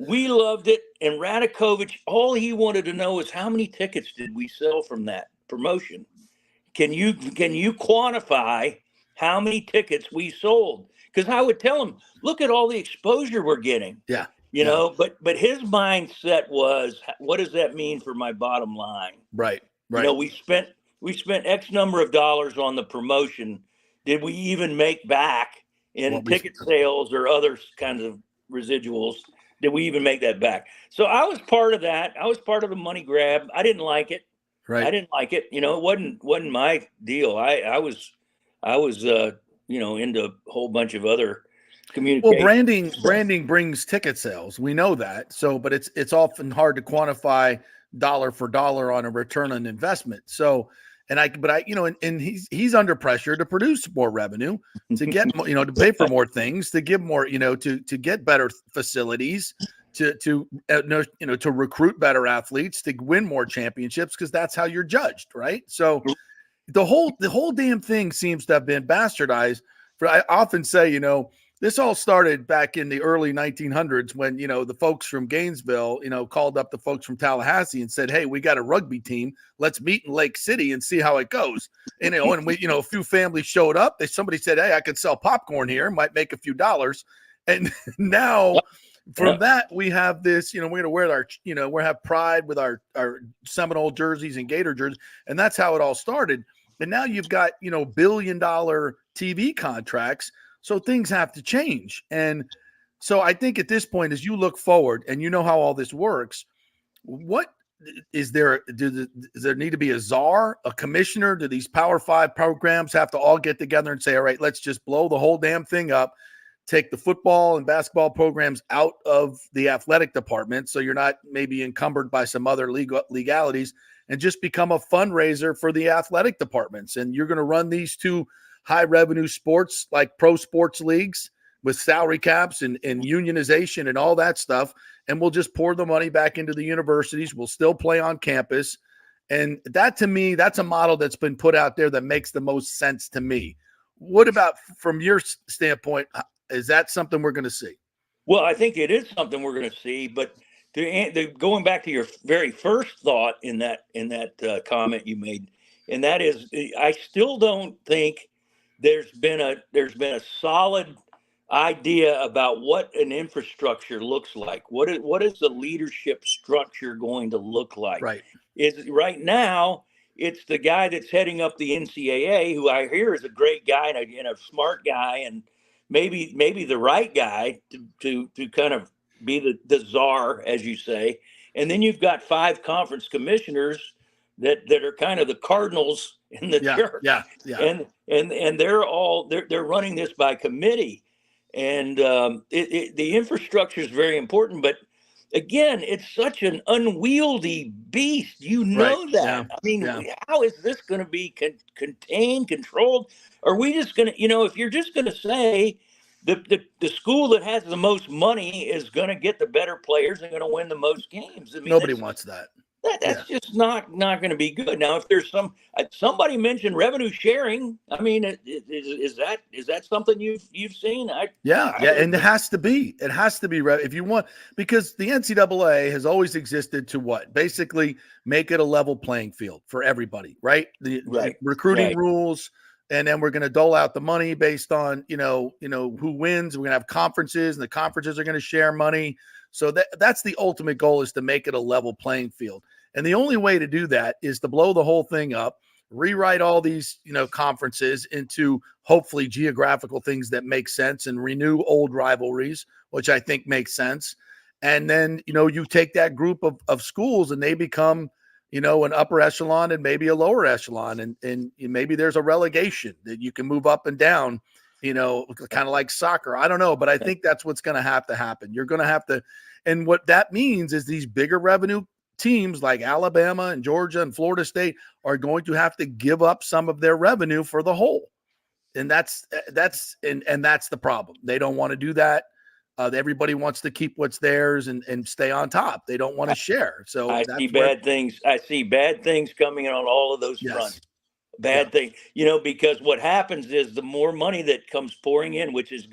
We loved it. And Radakovich, all he wanted to know is how many tickets did we sell from that promotion? Can you quantify how many tickets we sold? Because I would tell him, look at all the exposure we're getting. Yeah. But his mindset was, what does that mean for my bottom line? Right. We spent X number of dollars on the promotion. Did we even make back in ticket sales or other kinds of residuals? Did we even make that back? So I was part of that. I was part of the money grab. I didn't like it. Right. I didn't like it. It wasn't my deal. I was into a whole bunch of other communication. Well, branding brings ticket sales. We know that. So, but it's often hard to quantify dollar for dollar on a return on investment. So, and he's under pressure to produce more revenue, to get more, to pay for more things, to give more, to get better facilities, to recruit better athletes, to win more championships, because that's how you're judged, right? So the whole damn thing seems to have been bastardized. I often say, this all started back in the early 1900s when, the folks from Gainesville, called up the folks from Tallahassee and said, hey, we got a rugby team. Let's meet in Lake City and see how it goes. And, and we, a few families showed up. Somebody said, hey, I could sell popcorn here, might make a few dollars. And now from that, we have this, we're going to wear we have pride with our Seminole jerseys and Gator jerseys. And that's how it all started. And now you've got, $1 billion TV contracts. So things have to change. And so I think at this point, as you look forward and how all this works, what is there? Does there need to be a czar, a commissioner? Do these Power 5 programs have to all get together and say, all right, let's just blow the whole damn thing up, take the football and basketball programs out of the athletic department so you're not maybe encumbered by some other legalities, and just become a fundraiser for the athletic departments? And you're going to run these two high revenue sports like pro sports leagues with salary caps and unionization and all that stuff. And we'll just pour the money back into the universities. We'll still play on campus. And that, to me, that's a model that's been put out there that makes the most sense to me. What about from your standpoint? Is that something we're going to see? Well, I think it is something we're going to see, but going back to your very first thought in that comment you made, and that is, I still don't think there's been a solid idea about what an infrastructure looks like. What is the leadership structure going to look like? Right. Is right now it's the guy that's heading up the NCAA, who I hear is a great guy and a smart guy, and maybe the right guy to kind of be the czar, as you say. And then you've got 5 conference commissioners that are kind of the cardinals in the church. And they're running this by committee. And the infrastructure is very important, but again, it's such an unwieldy beast. You know that. Yeah. I mean, how is this going to be contained, controlled? Are we just going to, if you're just going to say the school that has the most money is going to get the better players and going to win the most games? I mean, Nobody wants that. That's just not going to be good. Now, if there's somebody mentioned revenue sharing, I mean, is that something you've seen? And it has to be. It has to be if you want, because the NCAA has always existed to what? Basically, make it a level playing field for everybody, right? The recruiting rules, and then we're going to dole out the money based on who wins. We're going to have conferences, and the conferences are going to share money. So that's the ultimate goal, is to make it a level playing field. And the only way to do that is to blow the whole thing up, rewrite all these, conferences into hopefully geographical things that make sense, and renew old rivalries, which I think makes sense. And then, you take that group of schools and they become, an upper echelon and maybe a lower echelon. And maybe there's a relegation that you can move up and down, kind of like soccer. I don't know, but I think that's what's going to have to happen. You're going to have to, and what that means is these bigger revenue teams like Alabama and Georgia and Florida State are going to have to give up some of their revenue for the whole. And that's the problem. They don't want to do that. Everybody wants to keep what's theirs and stay on top. They don't want to share. So I see bad things. I see bad things coming on all of those fronts. Bad thing, because what happens is the more money that comes pouring in, which is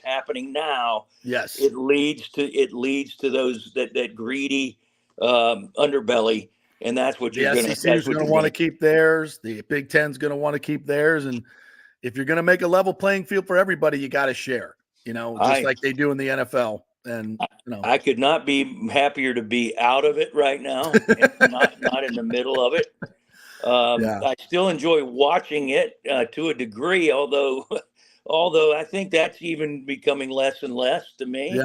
happening now. Yes, it leads to those that greedy underbelly, and that's what you're going to. The SEC is going to want to keep theirs. The Big Ten's going to want to keep theirs, and if you're going to make a level playing field for everybody, you got to share. Just like they do in the NFL. And I could not be happier to be out of it right now, and not in the middle of it. I still enjoy watching it to a degree, although I think that's even becoming less and less to me.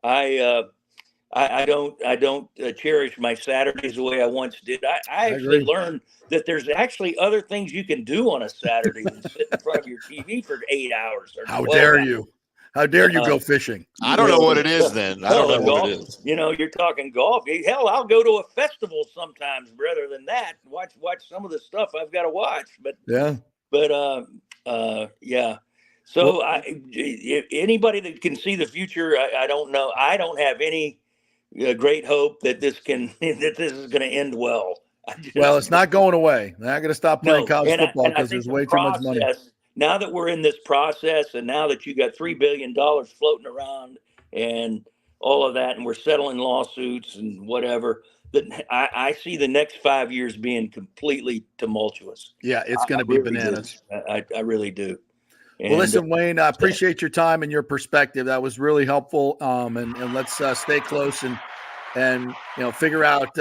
I don't cherish my Saturdays the way I once did. I actually learned that there's actually other things you can do on a Saturday than sit in front of your TV for 8 hours. How dare you? How dare you go fishing? I don't know what it is then. I don't know golf, what it is. You're talking golf. Hell, I'll go to a festival sometimes rather than that. Watch some of the stuff I've got to watch. So if anybody that can see the future, I don't know. I don't have any great hope that this is going to end well. It's not going away. They're not going to stop playing college football because there's way too much money. Now that we're in this process, and now that you got $3 billion floating around and all of that, and we're settling lawsuits and whatever, that I see the next 5 years being completely tumultuous. Yeah, it's going to be really bananas. I really do. Well, listen, Wayne, I appreciate your time and your perspective. That was really helpful. And let's stay close and figure out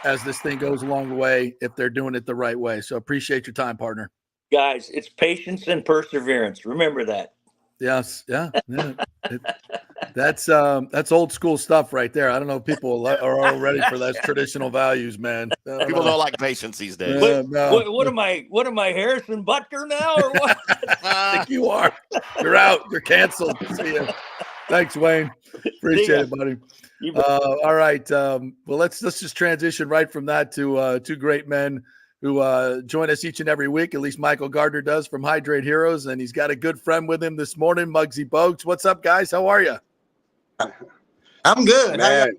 as this thing goes along the way if they're doing it the right way. So appreciate your time, partner. Guys, it's patience and perseverance. Remember that. Yes. Yeah. That's old school stuff right there. I don't know if people are all ready for those traditional values, man. People don't like patience these days. What am I, Harrison Butker now, or what? I think you are. You're out. You're canceled. See you. Thanks, Wayne. Appreciate it, buddy. All right. Well, let's just transition right from that to two great men who join us each and every week. At least Michael Gardner does, from Hydrate Heroes, and he's got a good friend with him this morning, Muggsy Bogues. What's up, guys? How are you? I'm good, man.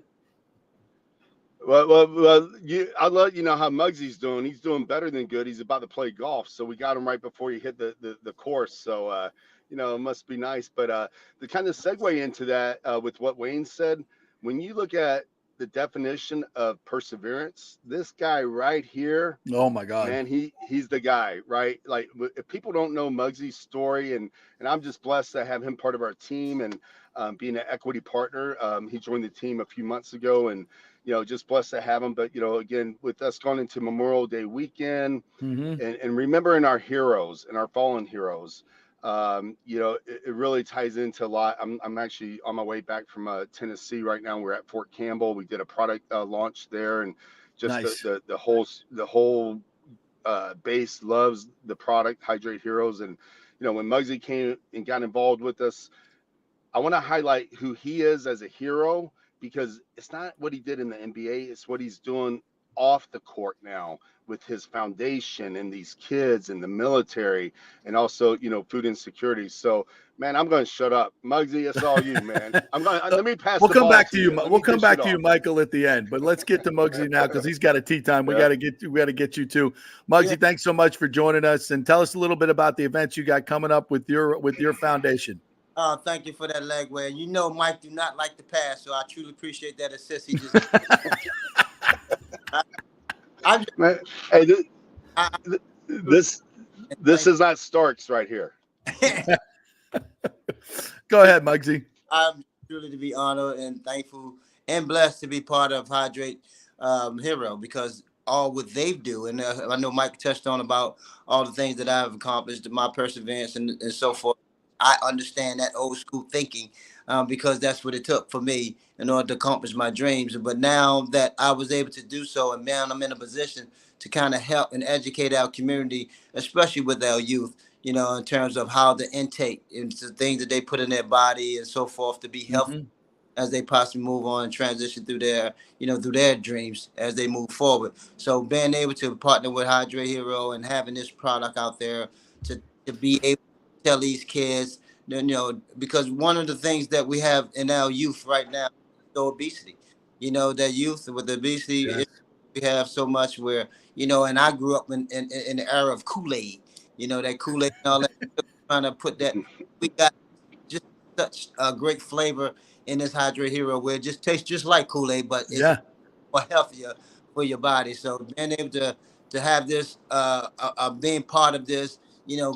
Well, I'll let you know how Muggsy's doing. He's doing better than good. He's about to play golf, so we got him right before he hit the course. So, it must be nice. But to kind of segue into that with what Wayne said, when you look at the definition of perseverance. This guy right here, Oh my God. man, he's the guy, right? Like, if people don't know Muggsy's story, and I'm just blessed to have him part of our team and being an equity partner. He joined the team a few months ago, and just blessed to have him. But again, with us going into Memorial Day weekend, and remembering our heroes and our fallen heroes, it really ties into a lot. I'm actually on my way back from Tennessee right now. We're at Fort Campbell. We did a product launch there, and just Nice. the whole base loves the product, Hydrate Heroes. And when Muggsy came and got involved with us, I want to highlight who he is as a hero, because it's not what he did in the NBA, it's what he's doing off the court now with his foundation and these kids and the military, and also food insecurity. So, man, I'm going to shut up. Muggsy, it's all you, man. Let me pass. We'll the come ball back to you. Let We'll me come dish back it to you, off. Michael, at the end. But let's get to Muggsy now, because he's got a tea time. We Yeah. got to get you too. Muggsy, thanks so much for joining us, and tell us a little bit about the events you got coming up with your foundation. Thank you for that leg way. Mike do not like to pass, so I truly appreciate that assist. He just, Man, hey, this is not Starks right here. Go ahead, Muggsy. I'm truly to be honored and thankful and blessed to be part of Hydrate Hero, because all what they do, and I know Mike touched on about all the things that I've accomplished, my perseverance and so forth. I understand that old school thinking, because that's what it took for me in order to accomplish my dreams. But now that I was able to do so, and now I'm in a position to kind of help and educate our community, especially with our youth, in terms of how the intake and the things that they put in their body and so forth to be healthy as they possibly move on and transition through their dreams as they move forward. So being able to partner with Hydrate Hero and having this product out there to be able to tell these kids, because one of the things that we have in our youth right now is the obesity. That youth with obesity, we have so much where, and I grew up in the era of Kool-Aid, that Kool-Aid and all that, trying to put that, we got just such a great flavor in this Hydrate Hero where it just tastes just like Kool-Aid, but it's more healthier for your body. So being able to have this, being part of this,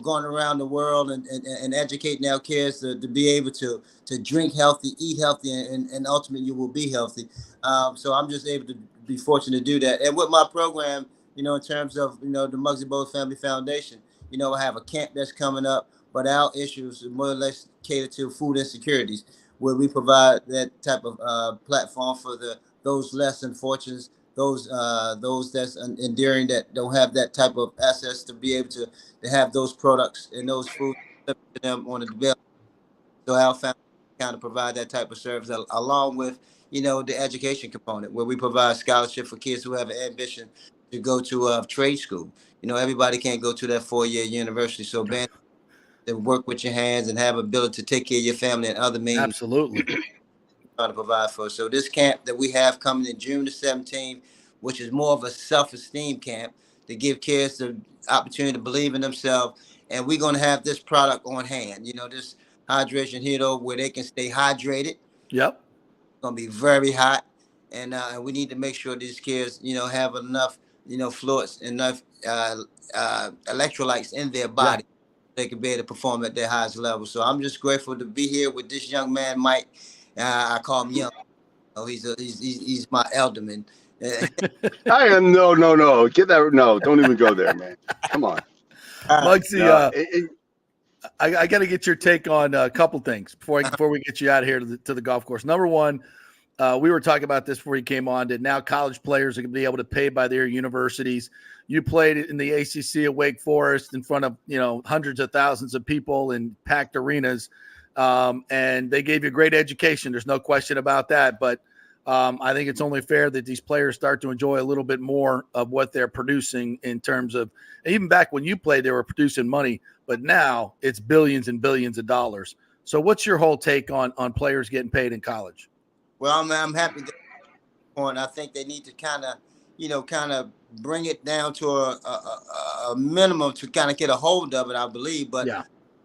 going around the world and educating our kids to be able to drink healthy, eat healthy, and ultimately you will be healthy. So I'm just able to be fortunate to do that. And with my program, in terms of, the Muggsy Bogues Family Foundation, I have a camp that's coming up, but our issues are more or less catered to food insecurities, where we provide that type of platform for those less unfortunate, those that's enduring, that don't have that type of access to be able to have those products and those foods to them on the bill. So our family kind of provide that type of service along with, the education component, where we provide scholarship for kids who have an ambition to go to a trade school. Everybody can't go to that 4-year university. So being to work with your hands and have ability to take care of your family and other means. Absolutely. Trying to provide for. So this camp that we have coming in June the 17th, which is more of a self-esteem camp to give kids the opportunity to believe in themselves. And we're going to have this product on hand, this hydration hero, where they can stay hydrated. Yep. It's going to be very hot. And we need to make sure these kids, have enough, fluids, enough electrolytes in their body. They can be able to perform at their highest level. So I'm just grateful to be here with this young man, Mike. I call him young. He's my elderman. I am no. Get that. No, don't even go there, man. Come on. Muggsy, I got to get your take on a couple things before we get you out of here to the golf course. Number one, we were talking about this before you came on, that now college players are going to be able to pay by their universities. You played in the ACC at Wake Forest in front of, hundreds of thousands of people in packed arenas, and they gave you a great education. There's no question about that. But I think it's only fair that these players start to enjoy a little bit more of what they're producing in terms of, even back when you played, they were producing money, but now it's billions and billions of dollars. So what's your whole take on players getting paid in college? Well, I'm happy that point. I think they need to kind of bring it down to a minimum to kind of get a hold of it, I believe. But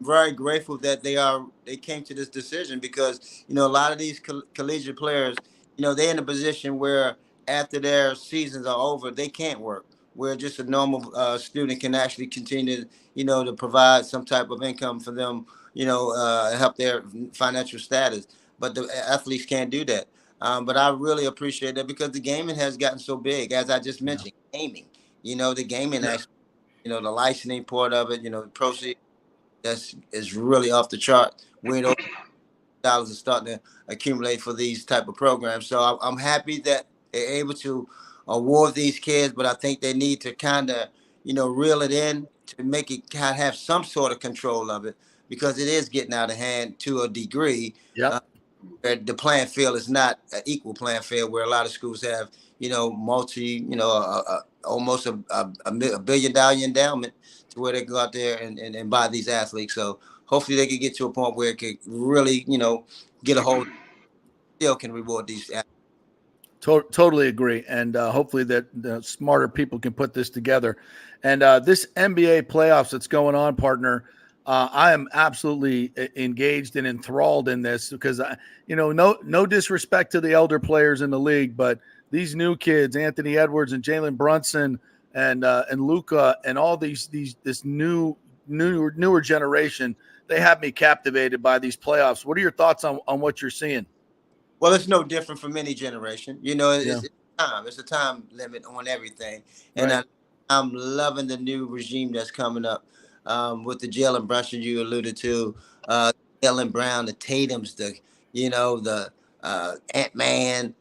very grateful that they came to this decision, because, a lot of these collegiate players, they're in a position where after their seasons are over, they can't work. Where just a normal student can actually continue, to provide some type of income for them, help their financial status. But the athletes can't do that. But I really appreciate that because the gaming has gotten so big, as I just mentioned, gaming. The gaming aspect, the licensing part of it, the proceeds is really off the chart. Where those dollars are starting to accumulate for these type of programs. So I'm happy that they're able to award these kids, but I think they need to kind of, reel it in to make it kind of have some sort of control of it because it is getting out of hand to a degree. Yep. The playing field is not an equal playing field where a lot of schools have, almost a $1 billion endowment to where they go out there and buy these athletes. So hopefully they can get to a point where it could really, get a hold, still can reward these athletes. Totally agree. And hopefully that the smarter people can put this together. And this NBA playoffs that's going on, partner, I am absolutely engaged and enthralled in this because, no disrespect to the elder players in the league, but these new kids, Anthony Edwards and Jalen Brunson and Luka and all this newer generation, they have me captivated by these playoffs. What are your thoughts on what you're seeing? Well, it's no different from any generation. It's time. It's a time limit on everything. And Right. I'm loving the new regime that's coming up with the Jalen Brunson you alluded to, Jalen Brown, the Tatums, the Ant-Man,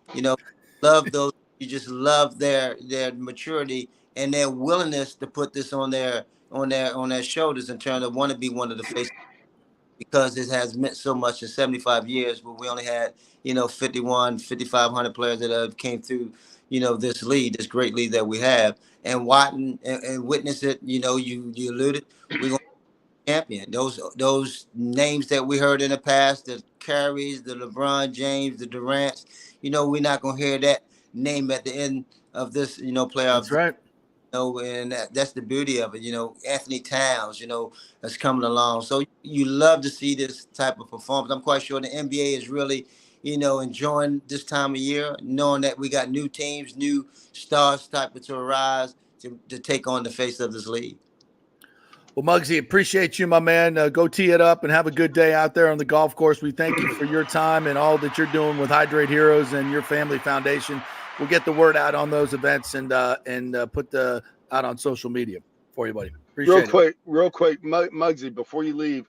love those. You just love their maturity and their willingness to put this on their shoulders in terms of want to be one of the faces because it has meant so much in 75 years where we only had, 5,500 players that have came through, this league, this great league that we have. And watching and witness it, you alluded, we're going to champion. Those names that we heard in the past, the Currys, the LeBron James, the Durants, we're not going to hear that name at the end of this, playoff. That's right. And that's the beauty of it. Anthony Towns, that's coming along. So you love to see this type of performance. I'm quite sure the NBA is really, enjoying this time of year, knowing that we got new teams, new stars type of to arise to take on the face of this league. Well, Muggsy, appreciate you, my man. Go tee it up and have a good day out there on the golf course. We thank you for your time and all that you're doing with Hydrate Heroes and your family foundation. We'll get the word out on those events and put the out on social media for you, buddy. Appreciate it. Real quick, Muggsy, before you leave,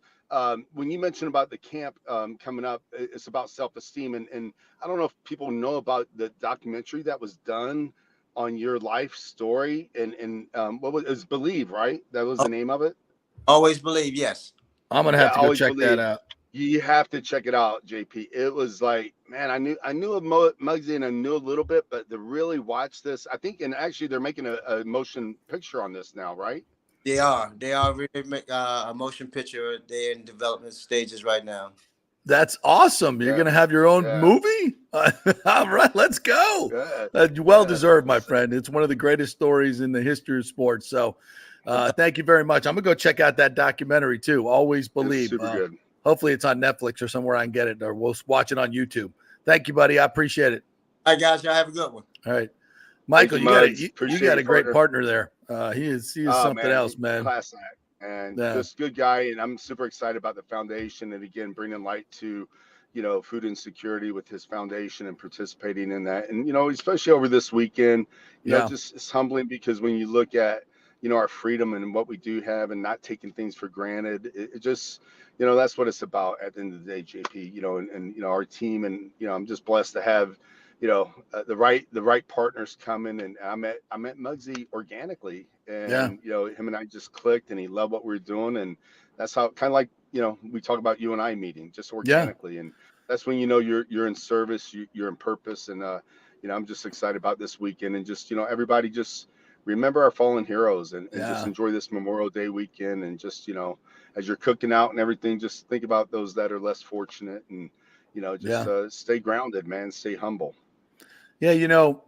when you mentioned about the camp coming up, it's about self-esteem, and I don't know if people know about the documentary that was done on your life story, and what was it was Believe, right? That was the name of it. Always Believe, yes. I'm gonna have to go check that out. You have to check it out, JP. It was like, man, I knew of Muggsy and I knew a little bit, but to really watch this, I think, and actually they're making a motion picture on this now, right? They are really a motion picture. They're in development stages right now. That's awesome. You're going to have your own movie? All right, let's go. Well deserved, my friend. It's one of the greatest stories in the history of sports. So thank you very much. I'm going to go check out that documentary too. Always Believe. It's super good. Hopefully it's on Netflix or somewhere I can get it, or we'll watch it on YouTube. Thank you, buddy. I appreciate it. All right, guys. Y'all have a good one. All right. Michael, you got a great partner there. He is something else, man. Class act. And just good guy. And I'm super excited about the foundation. And again, bringing light to, food insecurity with his foundation and participating in that. And, especially over this weekend, just it's humbling because when you look at, our freedom and what we do have and not taking things for granted, it just, that's what it's about at the end of the day, JP, and our team. And, I'm just blessed to have, the right partners coming. And I met Muggsy organically, and him and I just clicked, and he loved what we were doing, and that's how kind of like we talk about you and I meeting just organically, and that's when you're in service, you're in purpose, and I'm just excited about this weekend, and just everybody just remember our fallen heroes, and just enjoy this Memorial Day weekend, and just as you're cooking out and everything, just think about those that are less fortunate, and stay grounded, man, stay humble. Yeah,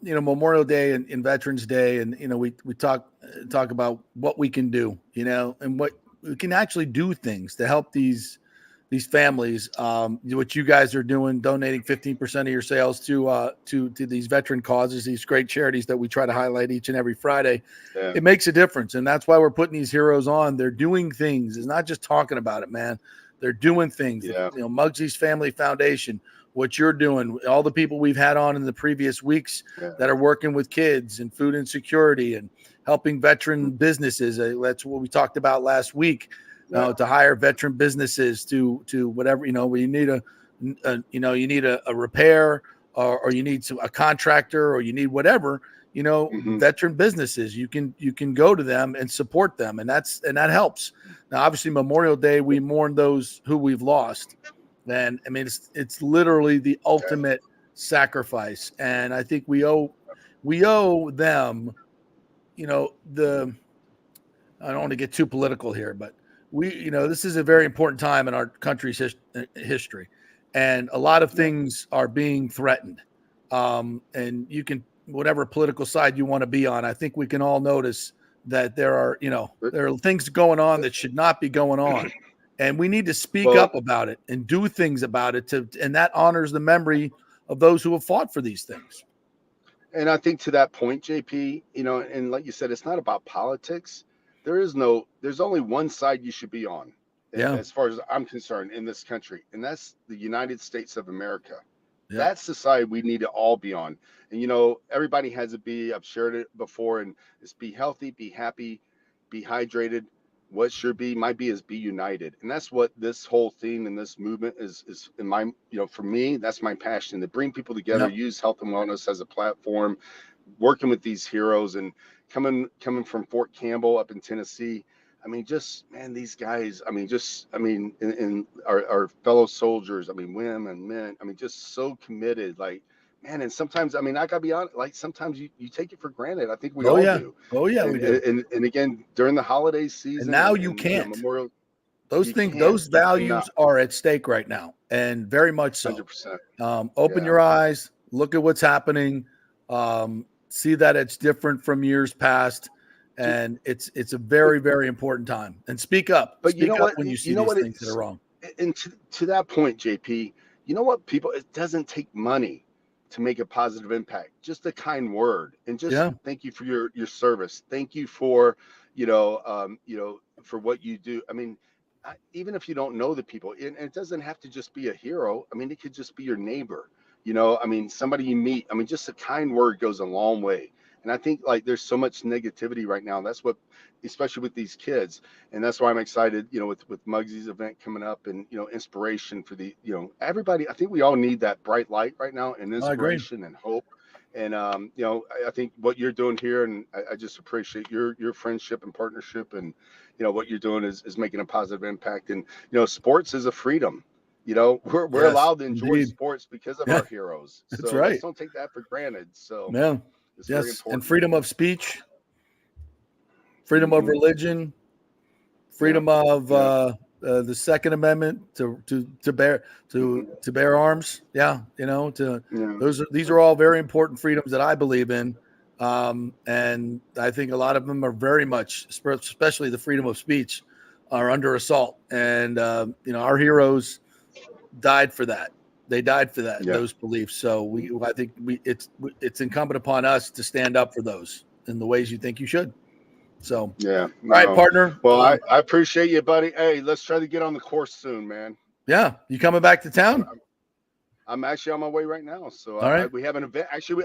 Memorial Day and Veterans Day, and we talk about what we can do, and what we can actually do things to help these families. What you guys are doing, donating 15% of your sales to these veteran causes, these great charities that we try to highlight each and every Friday. Yeah. It makes a difference, and that's why we're putting these heroes on. They're doing things. It's not just talking about it, man. They're doing things. Yeah. Muggsy's Family Foundation, what you're doing, all the people we've had on in the previous weeks that are working with kids and food insecurity and helping veteran businesses. That's what we talked about last week. To hire veteran businesses to whatever, where you need you need a repair or you need a contractor or you need whatever, veteran businesses, you can go to them and support them. And that helps. Now, obviously Memorial Day, we mourn those who we've lost. And I mean, it's literally the ultimate sacrifice. And I think we owe them, I don't want to get too political here, but this is a very important time in our country's history, and a lot of things are being threatened. And you can, whatever political side you want to be on, I think we can all notice that there are things going on that should not be going on, and we need to speak up about it and do things about it and that honors the memory of those who have fought for these things. And I think to that point, JP, and like you said, it's not about politics. There's only one side you should be on, as far as I'm concerned, in this country, and that's the United States of America. Yeah. That's the side we need to all be on. And everybody has to be. I've shared it before, and it's be healthy, be happy, be hydrated. What should be, my be is be united, and that's what this whole theme and this movement is. In my, for me, that's my passion, to bring people together, use health and wellness as a platform, working with these heroes and coming from Fort Campbell up in Tennessee. I mean, these guys, and our fellow soldiers, women and men, just so committed, and sometimes, I gotta be honest, sometimes you take it for granted. I think we all do. Oh yeah, we do. And again, during the holiday season, and now you can't. Memorial, those values are at stake right now, and very much so. 100%. Open your eyes, look at what's happening. See that it's different from years past, and it's a very, very important time. And speak up. But speak up when you see these things that are wrong. And to that point, JP, it doesn't take money to make a positive impact. Just a kind word, and just thank you for your service. Thank you for for what you do. Even if you don't know the people, and it doesn't have to just be a hero. It could just be your neighbor. Somebody you meet. Just a kind word goes a long way. And I think there's so much negativity right now. That's what, especially with these kids, and that's why I'm excited. With Muggsy's event coming up, and inspiration for the everybody. I think we all need that bright light right now, and inspiration and hope. And I think what you're doing here, and I just appreciate your friendship and partnership, and what you're doing is making a positive impact. And sports is a freedom. We're allowed to enjoy sports because of our heroes. That's so right. Let's don't take that for granted. So it's yes, very important. And freedom of speech, freedom of religion, freedom of the Second Amendment to bear arms. These are all very important freedoms that I believe in. And I think a lot of them are very much, especially the freedom of speech, are under assault. And our heroes died for that. They died for that, those beliefs. So I think it's incumbent upon us to stand up for those in the ways you think you should. So, all right, partner. Well, I appreciate you, buddy. Hey, let's try to get on the course soon, man. Yeah. You coming back to town? I'm actually on my way right now. So all right. We have an event. Actually,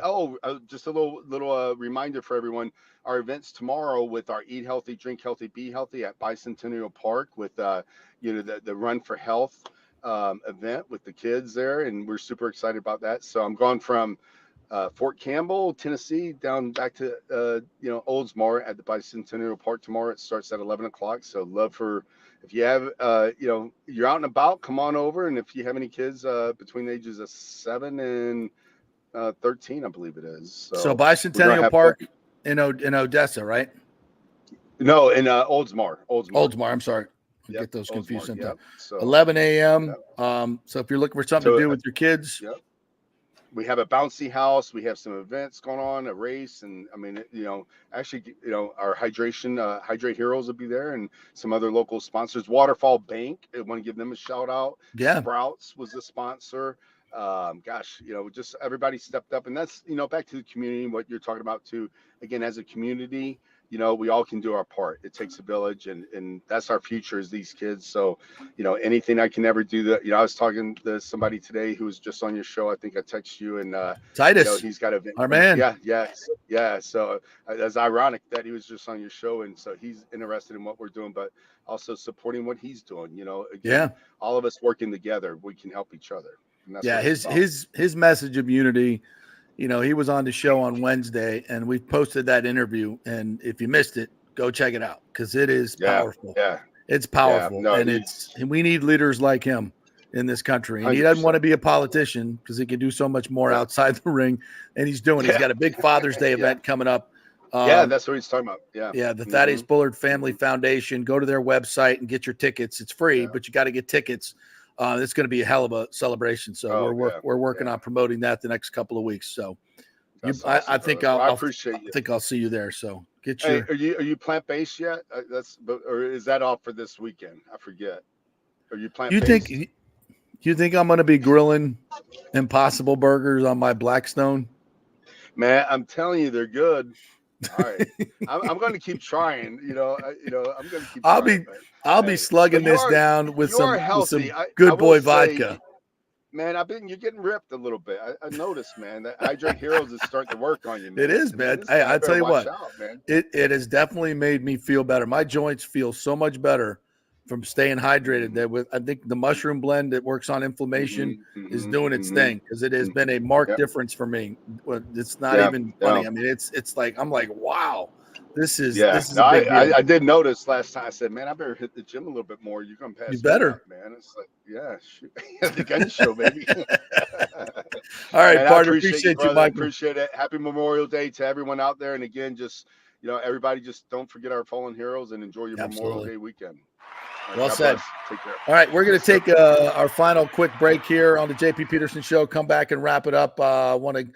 just a little reminder for everyone. Our event's tomorrow with our Eat Healthy, Drink Healthy, Be Healthy at Bicentennial Park with the Run for Health event with the kids there, and we're super excited about that. So I'm going from Fort Campbell, Tennessee, down back to Oldsmar at the Bicentennial Park tomorrow. It starts at 11 o'clock. So love for, if you have you're out and about, come on over. And if you have any kids between the ages of 7 and 13, I believe it is. So Bicentennial Park in Odessa, right? No, in Oldsmar. I'm sorry. Get those confused sometimes. So, 11 a.m. So if you're looking for something to do with your kids, we have a bouncy house. We have some events going on, a race, and I mean, actually, our hydration, Hydrate Heroes will be there, and some other local sponsors. Waterfall Bank, I want to give them a shout out. Yeah. Sprouts was a sponsor. Just everybody stepped up, and that's back to the community. What you're talking about too. Again, as a community, we all can do our part. It takes a village, and that's our future is these kids. So, anything I can ever do that. I was talking to somebody today who was just on your show. I think I texted you, and Titus, he's got a our man. Yeah. So that's ironic that he was just on your show, and so he's interested in what we're doing, but also supporting what he's doing. Again, all of us working together, we can help each other. And that's his message of unity. He was on the show on Wednesday, and we posted that interview. And if you missed it, go check it out because it is powerful. Yeah, it's powerful, and we need leaders like him in this country. And 100%. He doesn't want to be a politician because he can do so much more outside the ring, and he's doing. He's got a big Father's Day event coming up. That's what he's talking about. The Thaddeus Bullard Family Foundation. Go to their website and get your tickets. It's free, but you got to get tickets. It's going to be a hell of a celebration. So we're working on promoting that the next couple of weeks. So I think I appreciate you. I think I'll see you there. So get your. Hey, are you plant-based yet? Or is that all for this weekend? I forget. Are you plant-based? You think I'm going to be grilling Impossible burgers on my Blackstone? Man, I'm telling you, they're good. All right, I'm going to keep trying. I'm going to keep. I'll be slugging this down with some good boy vodka. Man, you're getting ripped a little bit. I noticed, man, that Hydrate Heroes is starting to work on you, man. It is, man. Hey, I tell you what, it has definitely made me feel better. My joints feel so much better from staying hydrated. I think the mushroom blend that works on inflammation is doing its thing because it has been a marked difference for me. It's not even funny. I mean, it's like I'm like, wow. This is a big deal. I did notice last time. I said, man, I better hit the gym a little bit more. You're gonna pass. You better, man. It's like, shoot. The gun show, baby. All right, partner. Appreciate you, Mike. Appreciate it. Happy Memorial Day to everyone out there. And again, just everybody, just don't forget our fallen heroes and enjoy your Memorial Day weekend. Well said. Take care. All right, we're going to take our final quick break here on the JP Peterson Show. Come back and wrap it up. I want to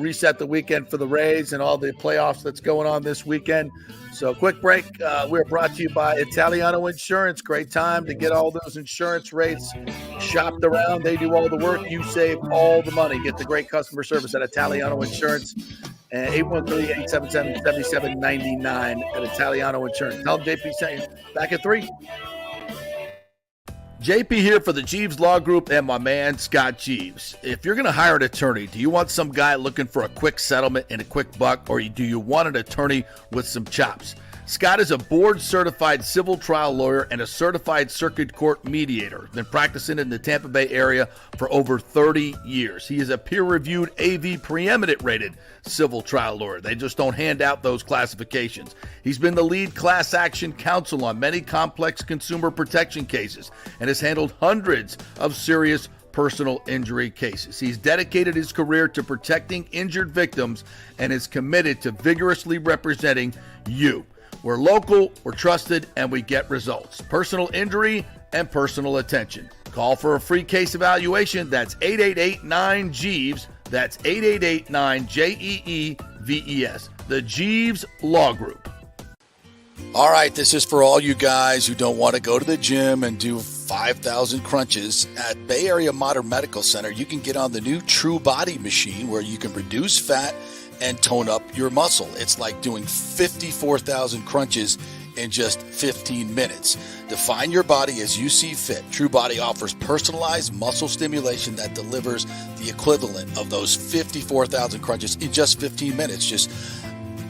reset the weekend for the Rays and all the playoffs that's going on this weekend. So quick break. We're brought to you by Italiano Insurance. Great time to get all those insurance rates shopped around. They do all the work. You save all the money. Get the great customer service at Italiano Insurance. 813-877-7799 at Italiano Insurance. Tell them JP sent you. Back at 3. JP here for the Jeeves Law Group and my man Scott Jeeves. If you're going to hire an attorney, do you want some guy looking for a quick settlement and a quick buck, or do you want an attorney with some chops? Scott is a board-certified civil trial lawyer and a certified circuit court mediator. Been practicing in the Tampa Bay area for over 30 years. He is a peer-reviewed AV preeminent-rated civil trial lawyer. They just don't hand out those classifications. He's been the lead class action counsel on many complex consumer protection cases and has handled hundreds of serious personal injury cases. He's dedicated his career to protecting injured victims and is committed to vigorously representing you. We're local, we're trusted, and we get results. Personal injury and personal attention. Call for a free case evaluation. That's 888-9-JEEVES. That's 888-9-JEEVES. The Jeeves Law Group. All right, this is for all you guys who don't want to go to the gym and do 5,000 crunches. At Bay Area Modern Medical Center, you can get on the new True Body machine where you can reduce fat and tone up your muscle. It's like doing 54,000 crunches in just 15 minutes. Define your body as you see fit. True Body offers personalized muscle stimulation that delivers the equivalent of those 54,000 crunches in just 15 minutes. Just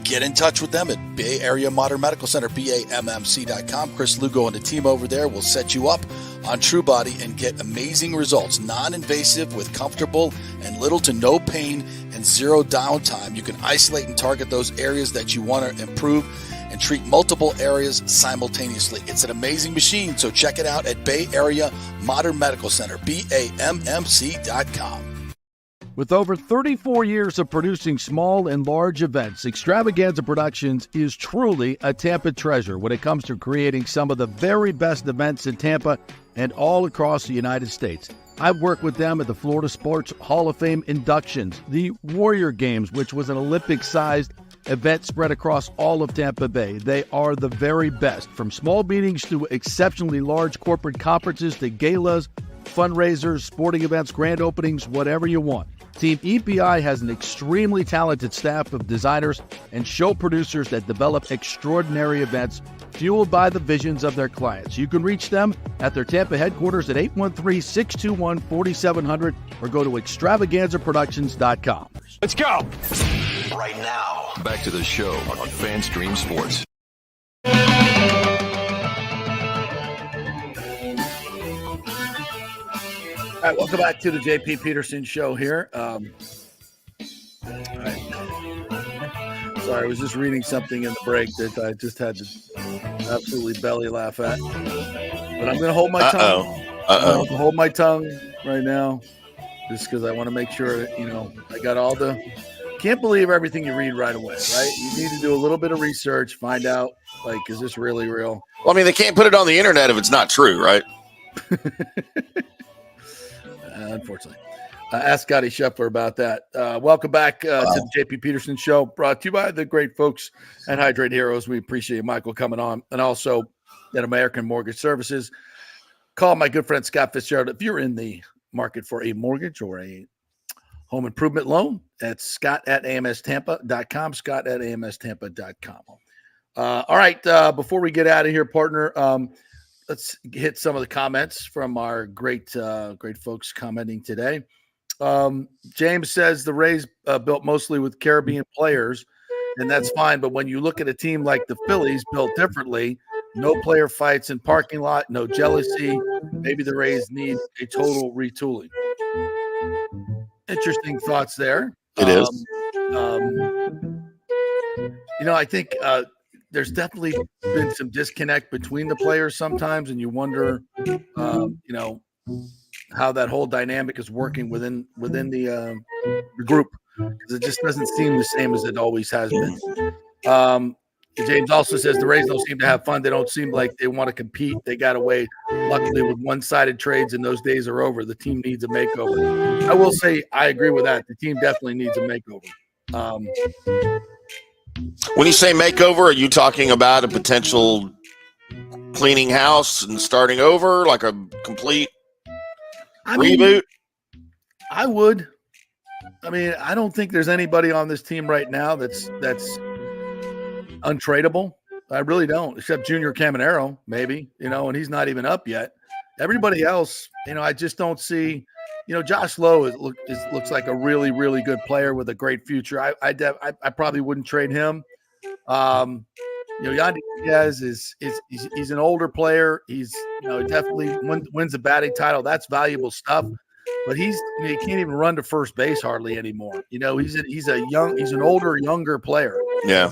get in touch with them at Bay Area Modern Medical Center, BAMMC.com. Chris Lugo and the team over there will set you up on True Body and get amazing results. Non-invasive with comfortable and little to no pain and zero downtime. You can isolate and target those areas that you want to improve and treat multiple areas simultaneously. It's an amazing machine, so check it out at Bay Area Modern Medical Center, BAMMC.com. With over 34 years of producing small and large events, Extravaganza Productions is truly a Tampa treasure when it comes to creating some of the very best events in Tampa and all across the United States. I've worked with them at the Florida Sports Hall of Fame inductions, the Warrior Games, which was an Olympic-sized event spread across all of Tampa Bay. They are the very best, from small meetings to exceptionally large corporate conferences to galas, fundraisers, sporting events, grand openings, whatever you want. Team EPI has an extremely talented staff of designers and show producers that develop extraordinary events fueled by the visions of their clients. You can reach them at their Tampa headquarters at 813-621-4700 or go to extravaganzaproductions.com. Let's go. Right now, back to the show on FanStream Sports. All right, welcome back to the JP Peterson Show here. All right. Sorry, I was just reading something in the break that I just had to absolutely belly laugh at. But I'm going to hold my tongue. I'm going to hold my tongue right now just because I want to make sure, I got all the – can't believe everything you read right away, right? You need to do a little bit of research, find out, is this really real? Well, I mean, they can't put it on the internet if it's not true, right? Unfortunately. Ask Scotty Scheffler about that. Welcome back to the JP Peterson Show, brought to you by the great folks at Hydrate Heroes. We appreciate Michael coming on, and also at American Mortgage Services. Call my good friend Scott Fitzgerald if you're in the market for a mortgage or a home improvement loan. That's scott@amstampa.com, scott@amstampa.com. All right, before we get out of here, partner, let's hit some of the comments from our great folks commenting today. James says the Rays built mostly with Caribbean players, and that's fine. But when you look at a team like the Phillies built differently, no player fights in parking lot, no jealousy, maybe the Rays need a total retooling. Interesting thoughts there. It is. I think there's definitely been some disconnect between the players sometimes, and you wonder, how that whole dynamic is working within the group, because it just doesn't seem the same as it always has been. James also says the Rays don't seem to have fun. They don't seem like they want to compete. They got away, luckily, with one-sided trades, and those days are over. The team needs a makeover. I will say I agree with that. The team definitely needs a makeover. When you say makeover, are you talking about a potential cleaning house and starting over, like a complete reboot? I would. I mean, I don't think there's anybody on this team right now that's untradeable. I really don't, except Junior Caminero, maybe, and he's not even up yet. Everybody else, I just don't see. Josh Lowe looks like a really, really good player with a great future. I probably wouldn't trade him. Yandy Diaz he's an older player. He's definitely wins the batting title. That's valuable stuff. But he can't even run to first base hardly anymore. He's an older, younger player. Yeah.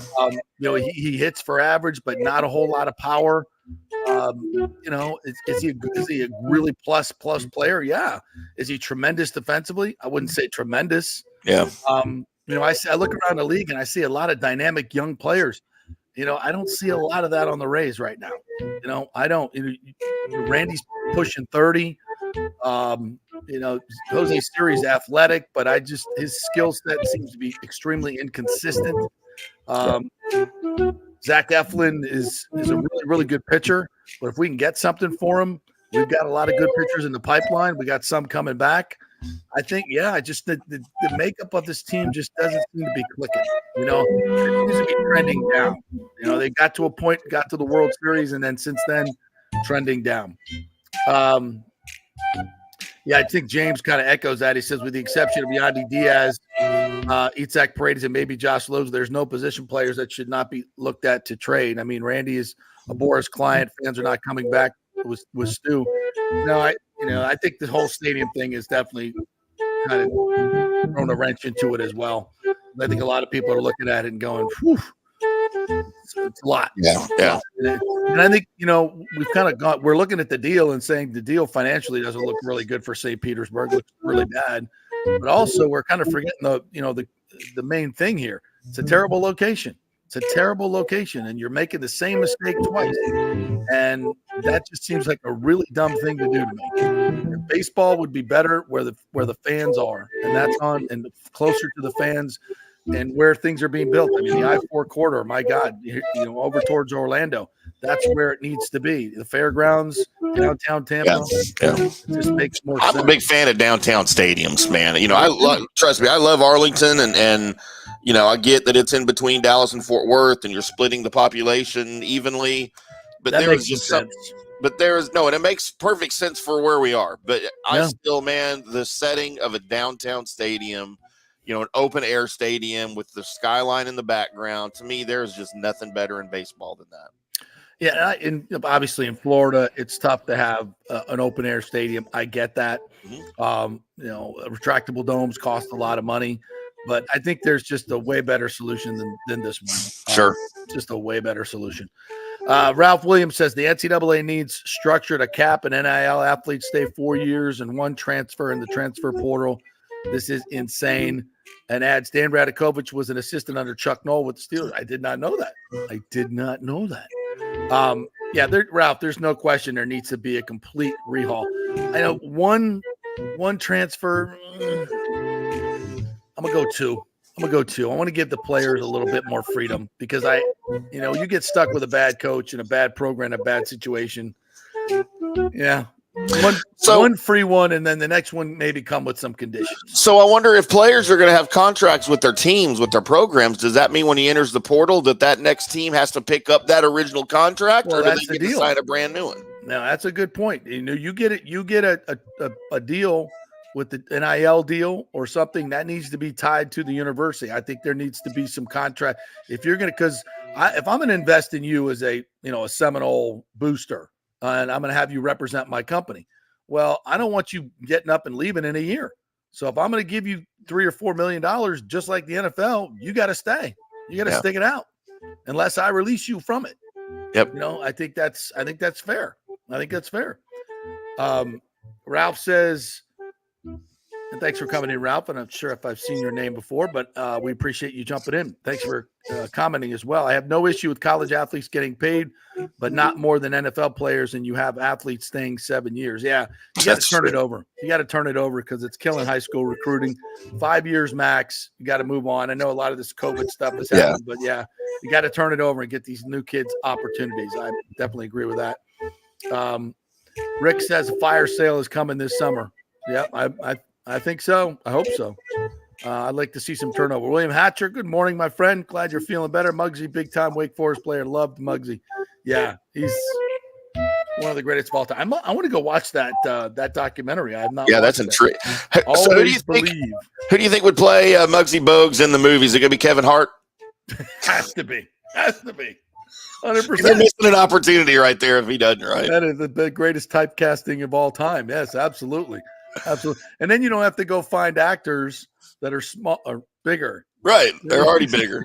He hits for average, but not a whole lot of power. Is he a really plus player? Yeah. Is he tremendous defensively? I wouldn't say tremendous. Yeah. I look around the league and I see a lot of dynamic young players. I don't see a lot of that on the Rays right now. I don't. Randy's pushing 30. Jose Siri's athletic, but his skill set seems to be extremely inconsistent. Zach Eflin is a really, really good pitcher, but if we can get something for him, we've got a lot of good pitchers in the pipeline. We got some coming back. I think, the makeup of this team just doesn't seem to be clicking. It seems to be trending down. They got to a point, got to the World Series, and then since then, trending down. I think James kind of echoes that. He says, with the exception of Yandy Diaz, Itzhak Paredes, and maybe Josh Lowe, there's no position players that should not be looked at to trade. I mean, Randy is a Boris client. Fans are not coming back with Stu. I think the whole stadium thing is definitely kind of thrown a wrench into it as well. I think a lot of people are looking at it and going, whew, it's a lot. Yeah. And I think, we've kind of we're looking at the deal and saying the deal financially doesn't look really good for St. Petersburg, looks really bad. But also we're kind of forgetting the main thing here. It's a terrible location. It's a terrible location, and you're making the same mistake twice. And that just seems like a really dumb thing to do to me. And baseball would be better where the fans are, and that's on and closer to the fans and where things are being built. I mean, the I-4 corridor, my God, over towards Orlando, that's where it needs to be. The fairgrounds, downtown Tampa. Yeah. It just makes more I'm sense. a big fan of downtown stadiums, man. Trust me, I love Arlington, and I get that it's in between Dallas and Fort Worth, and you're splitting the population evenly. But That there makes is just sense. But there is and it makes perfect sense for where we are. But I still, man, the setting of a downtown stadium, an open air stadium with the skyline in the background, to me, there's just nothing better in baseball than that. Yeah, and obviously in Florida, it's tough to have an open air stadium. I get that. Retractable domes cost a lot of money, but I think there's just a way better solution than this one. Sure, just a way better solution. Ralph Williams says the NCAA needs structure to cap and NIL athletes stay 4 years and one transfer in the transfer portal. This is insane. And adds Dan Radakovich was an assistant under Chuck Noll with the Steelers. I did not know that. Ralph, there's no question there needs to be a complete rehaul. I know one transfer. I'm gonna go two. I want to give the players a little bit more freedom because you get stuck with a bad coach and a bad program, a bad situation. Yeah. One free one, and then the next one maybe come with some conditions. So I wonder if players are going to have contracts with their teams, with their programs. Does that mean when he enters the portal that next team has to pick up that original contract, or do they get to sign a brand new one? No, that's a good point. You get a deal with the NIL deal or something that needs to be tied to the university. I think there needs to be some contract if you're going to, because if I'm going to invest in you as a Seminole booster. And I'm going to have you represent my company. Well, I don't want you getting up and leaving in a year. So if I'm going to give you $3 or $4 million, just like the NFL, you got to stay. You got to stick it out unless I release you from it. Yep. I think that's fair. Ralph says, and thanks for coming in, Ralph. And I'm sure if I've seen your name before, but we appreciate you jumping in. Thanks for commenting as well. I have no issue with college athletes getting paid, but not more than NFL players. And you have athletes staying 7 years. Yeah, you got to turn it over. You got to turn it over because it's killing high school recruiting. 5 years max. You got to move on. I know a lot of this COVID stuff has happened, but you got to turn it over and get these new kids opportunities. I definitely agree with that. Rick says a fire sale is coming this summer. Yeah, I think so. I hope so. I'd like to see some turnover. William Hatcher, good morning, my friend. Glad you're feeling better. Muggsy, big-time Wake Forest player. Loved Muggsy. Yeah, he's one of the greatest of all time. I want to go watch that documentary. I have not. Yeah, that's intriguing. So who do you think would play Muggsy Bogues in the movies? Is it going to be Kevin Hart? Has to be. 100%. You're missing an opportunity right there if he doesn't, right? That is the greatest typecasting of all time. Yes, absolutely. Absolutely. And then you don't have to go find actors that are small or bigger. Right. They're already bigger.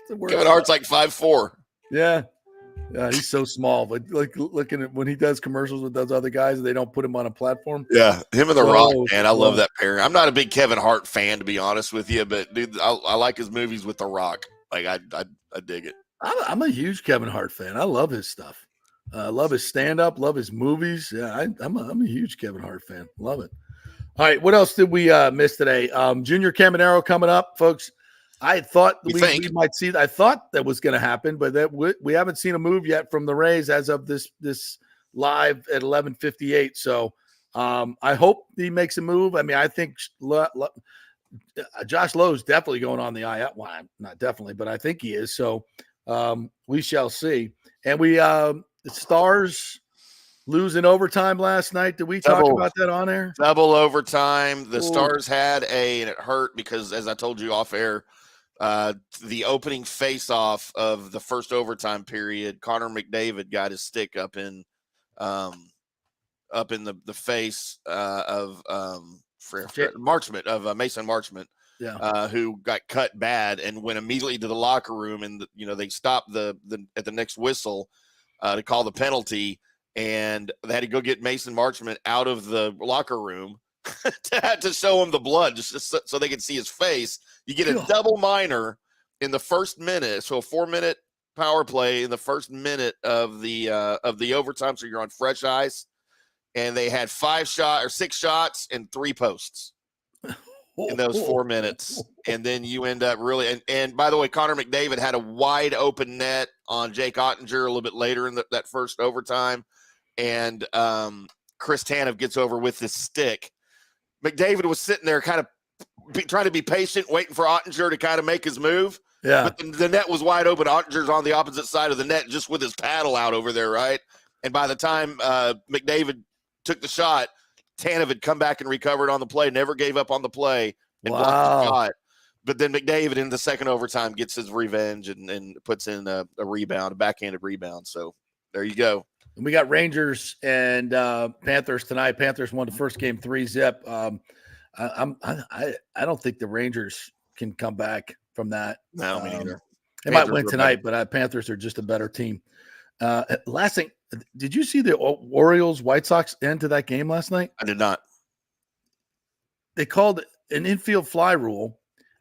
Kevin Hart's like 5'4". Yeah. Yeah, he's so small. But like looking at when he does commercials with those other guys, they don't put him on a platform. Yeah, him and The Rock, man. I love that pairing. I'm not a big Kevin Hart fan, to be honest with you, but dude, I like his movies with The Rock. Like I dig it. I'm a huge Kevin Hart fan. I love his stuff. Love his stand-up. Love his movies. Yeah, I'm a huge Kevin Hart fan. Love it. All right, what else did we miss today? Junior Caminero coming up, folks. I thought we might see. I thought that was going to happen, but that we haven't seen a move yet from the Rays as of this live at 11:58. So I hope he makes a move. I mean, I think Josh Lowe's definitely going on the IL. Well, not definitely, but I think he is. So we shall see. And the Stars lose in overtime last night. Did we talk about that on air? Double overtime. The Stars had and it hurt because, as I told you off air, the opening face-off of the first overtime period, Connor McDavid got his stick up in the face of Marchment of Mason Marchment. Yeah. Who got cut bad and went immediately to the locker room, and they stopped at the next whistle to call the penalty, and they had to go get Mason Marchment out of the locker room to show him the blood, just so they could see his face. You get a double minor, in the first minute. So a 4-minute power play in the first minute of the overtime. So you're on fresh ice, and they had 6 shots and 3 posts in those 4 minutes. And then you end up really, and by the way, Connor McDavid had a wide open net on Jake Ottinger a little bit later in that first overtime. And Chris Tanev gets over with his stick. McDavid was sitting there kind of trying to be patient, waiting for Ottinger to kind of make his move. Yeah. But the net was wide open. Ottinger's on the opposite side of the net just with his paddle out over there, right? And by the time McDavid took the shot, Tanev had come back and recovered on the play, never gave up on the play, and blocked the shot. But then McDavid in the second overtime gets his revenge and puts in a rebound, a backhanded rebound. So there you go. And we got Rangers and Panthers tonight. Panthers won the first game 3-zip. I don't think the Rangers can come back from that. No, me neither. They might win tonight, but Panthers are just a better team. Last thing, did you see the Orioles White Sox end to that game last night? I did not. They called an infield fly rule,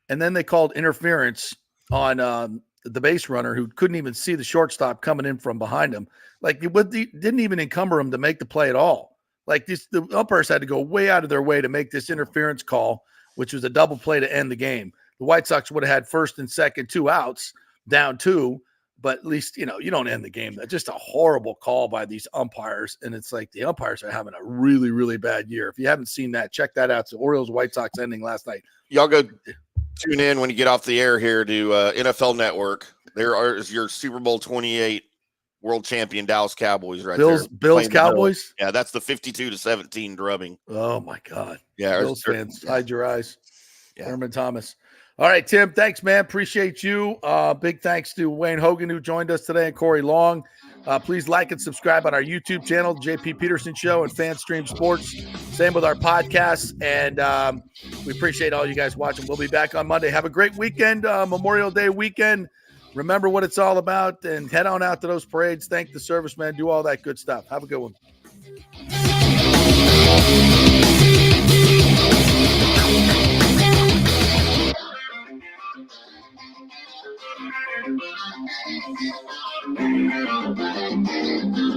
and then they called interference on the base runner who couldn't even see the shortstop coming in from behind him. Like it didn't even encumber him to make the play at all. Like the umpires had to go way out of their way to make this interference call, which was a double play to end the game. The White Sox would have had first and second, 2 outs, down 2, but at least, you don't end the game. That's just a horrible call by these umpires. And it's like the umpires are having a really, really bad year. If you haven't seen that, check that out. It's the Orioles White Sox ending last night. Y'all go tune in when you get off the air here to NFL Network. There is your Super Bowl 28 world champion Dallas Cowboys right there. Bills Cowboys? Yeah, that's the 52-17 drubbing. Oh, my God. Yeah. Bills fans, hide your eyes. Yeah. Herman Thomas. All right, Tim, thanks, man. Appreciate you. Big thanks to Wayne Hogan, who joined us today, and Corey Long. Please like and subscribe on our YouTube channel, The JP Peterson Show and FanStream Sports. Same with our podcasts. And we appreciate all you guys watching. We'll be back on Monday. Have a great weekend, Memorial Day weekend. Remember what it's all about and head on out to those parades. Thank the servicemen. Do all that good stuff. Have a good one. Thank you.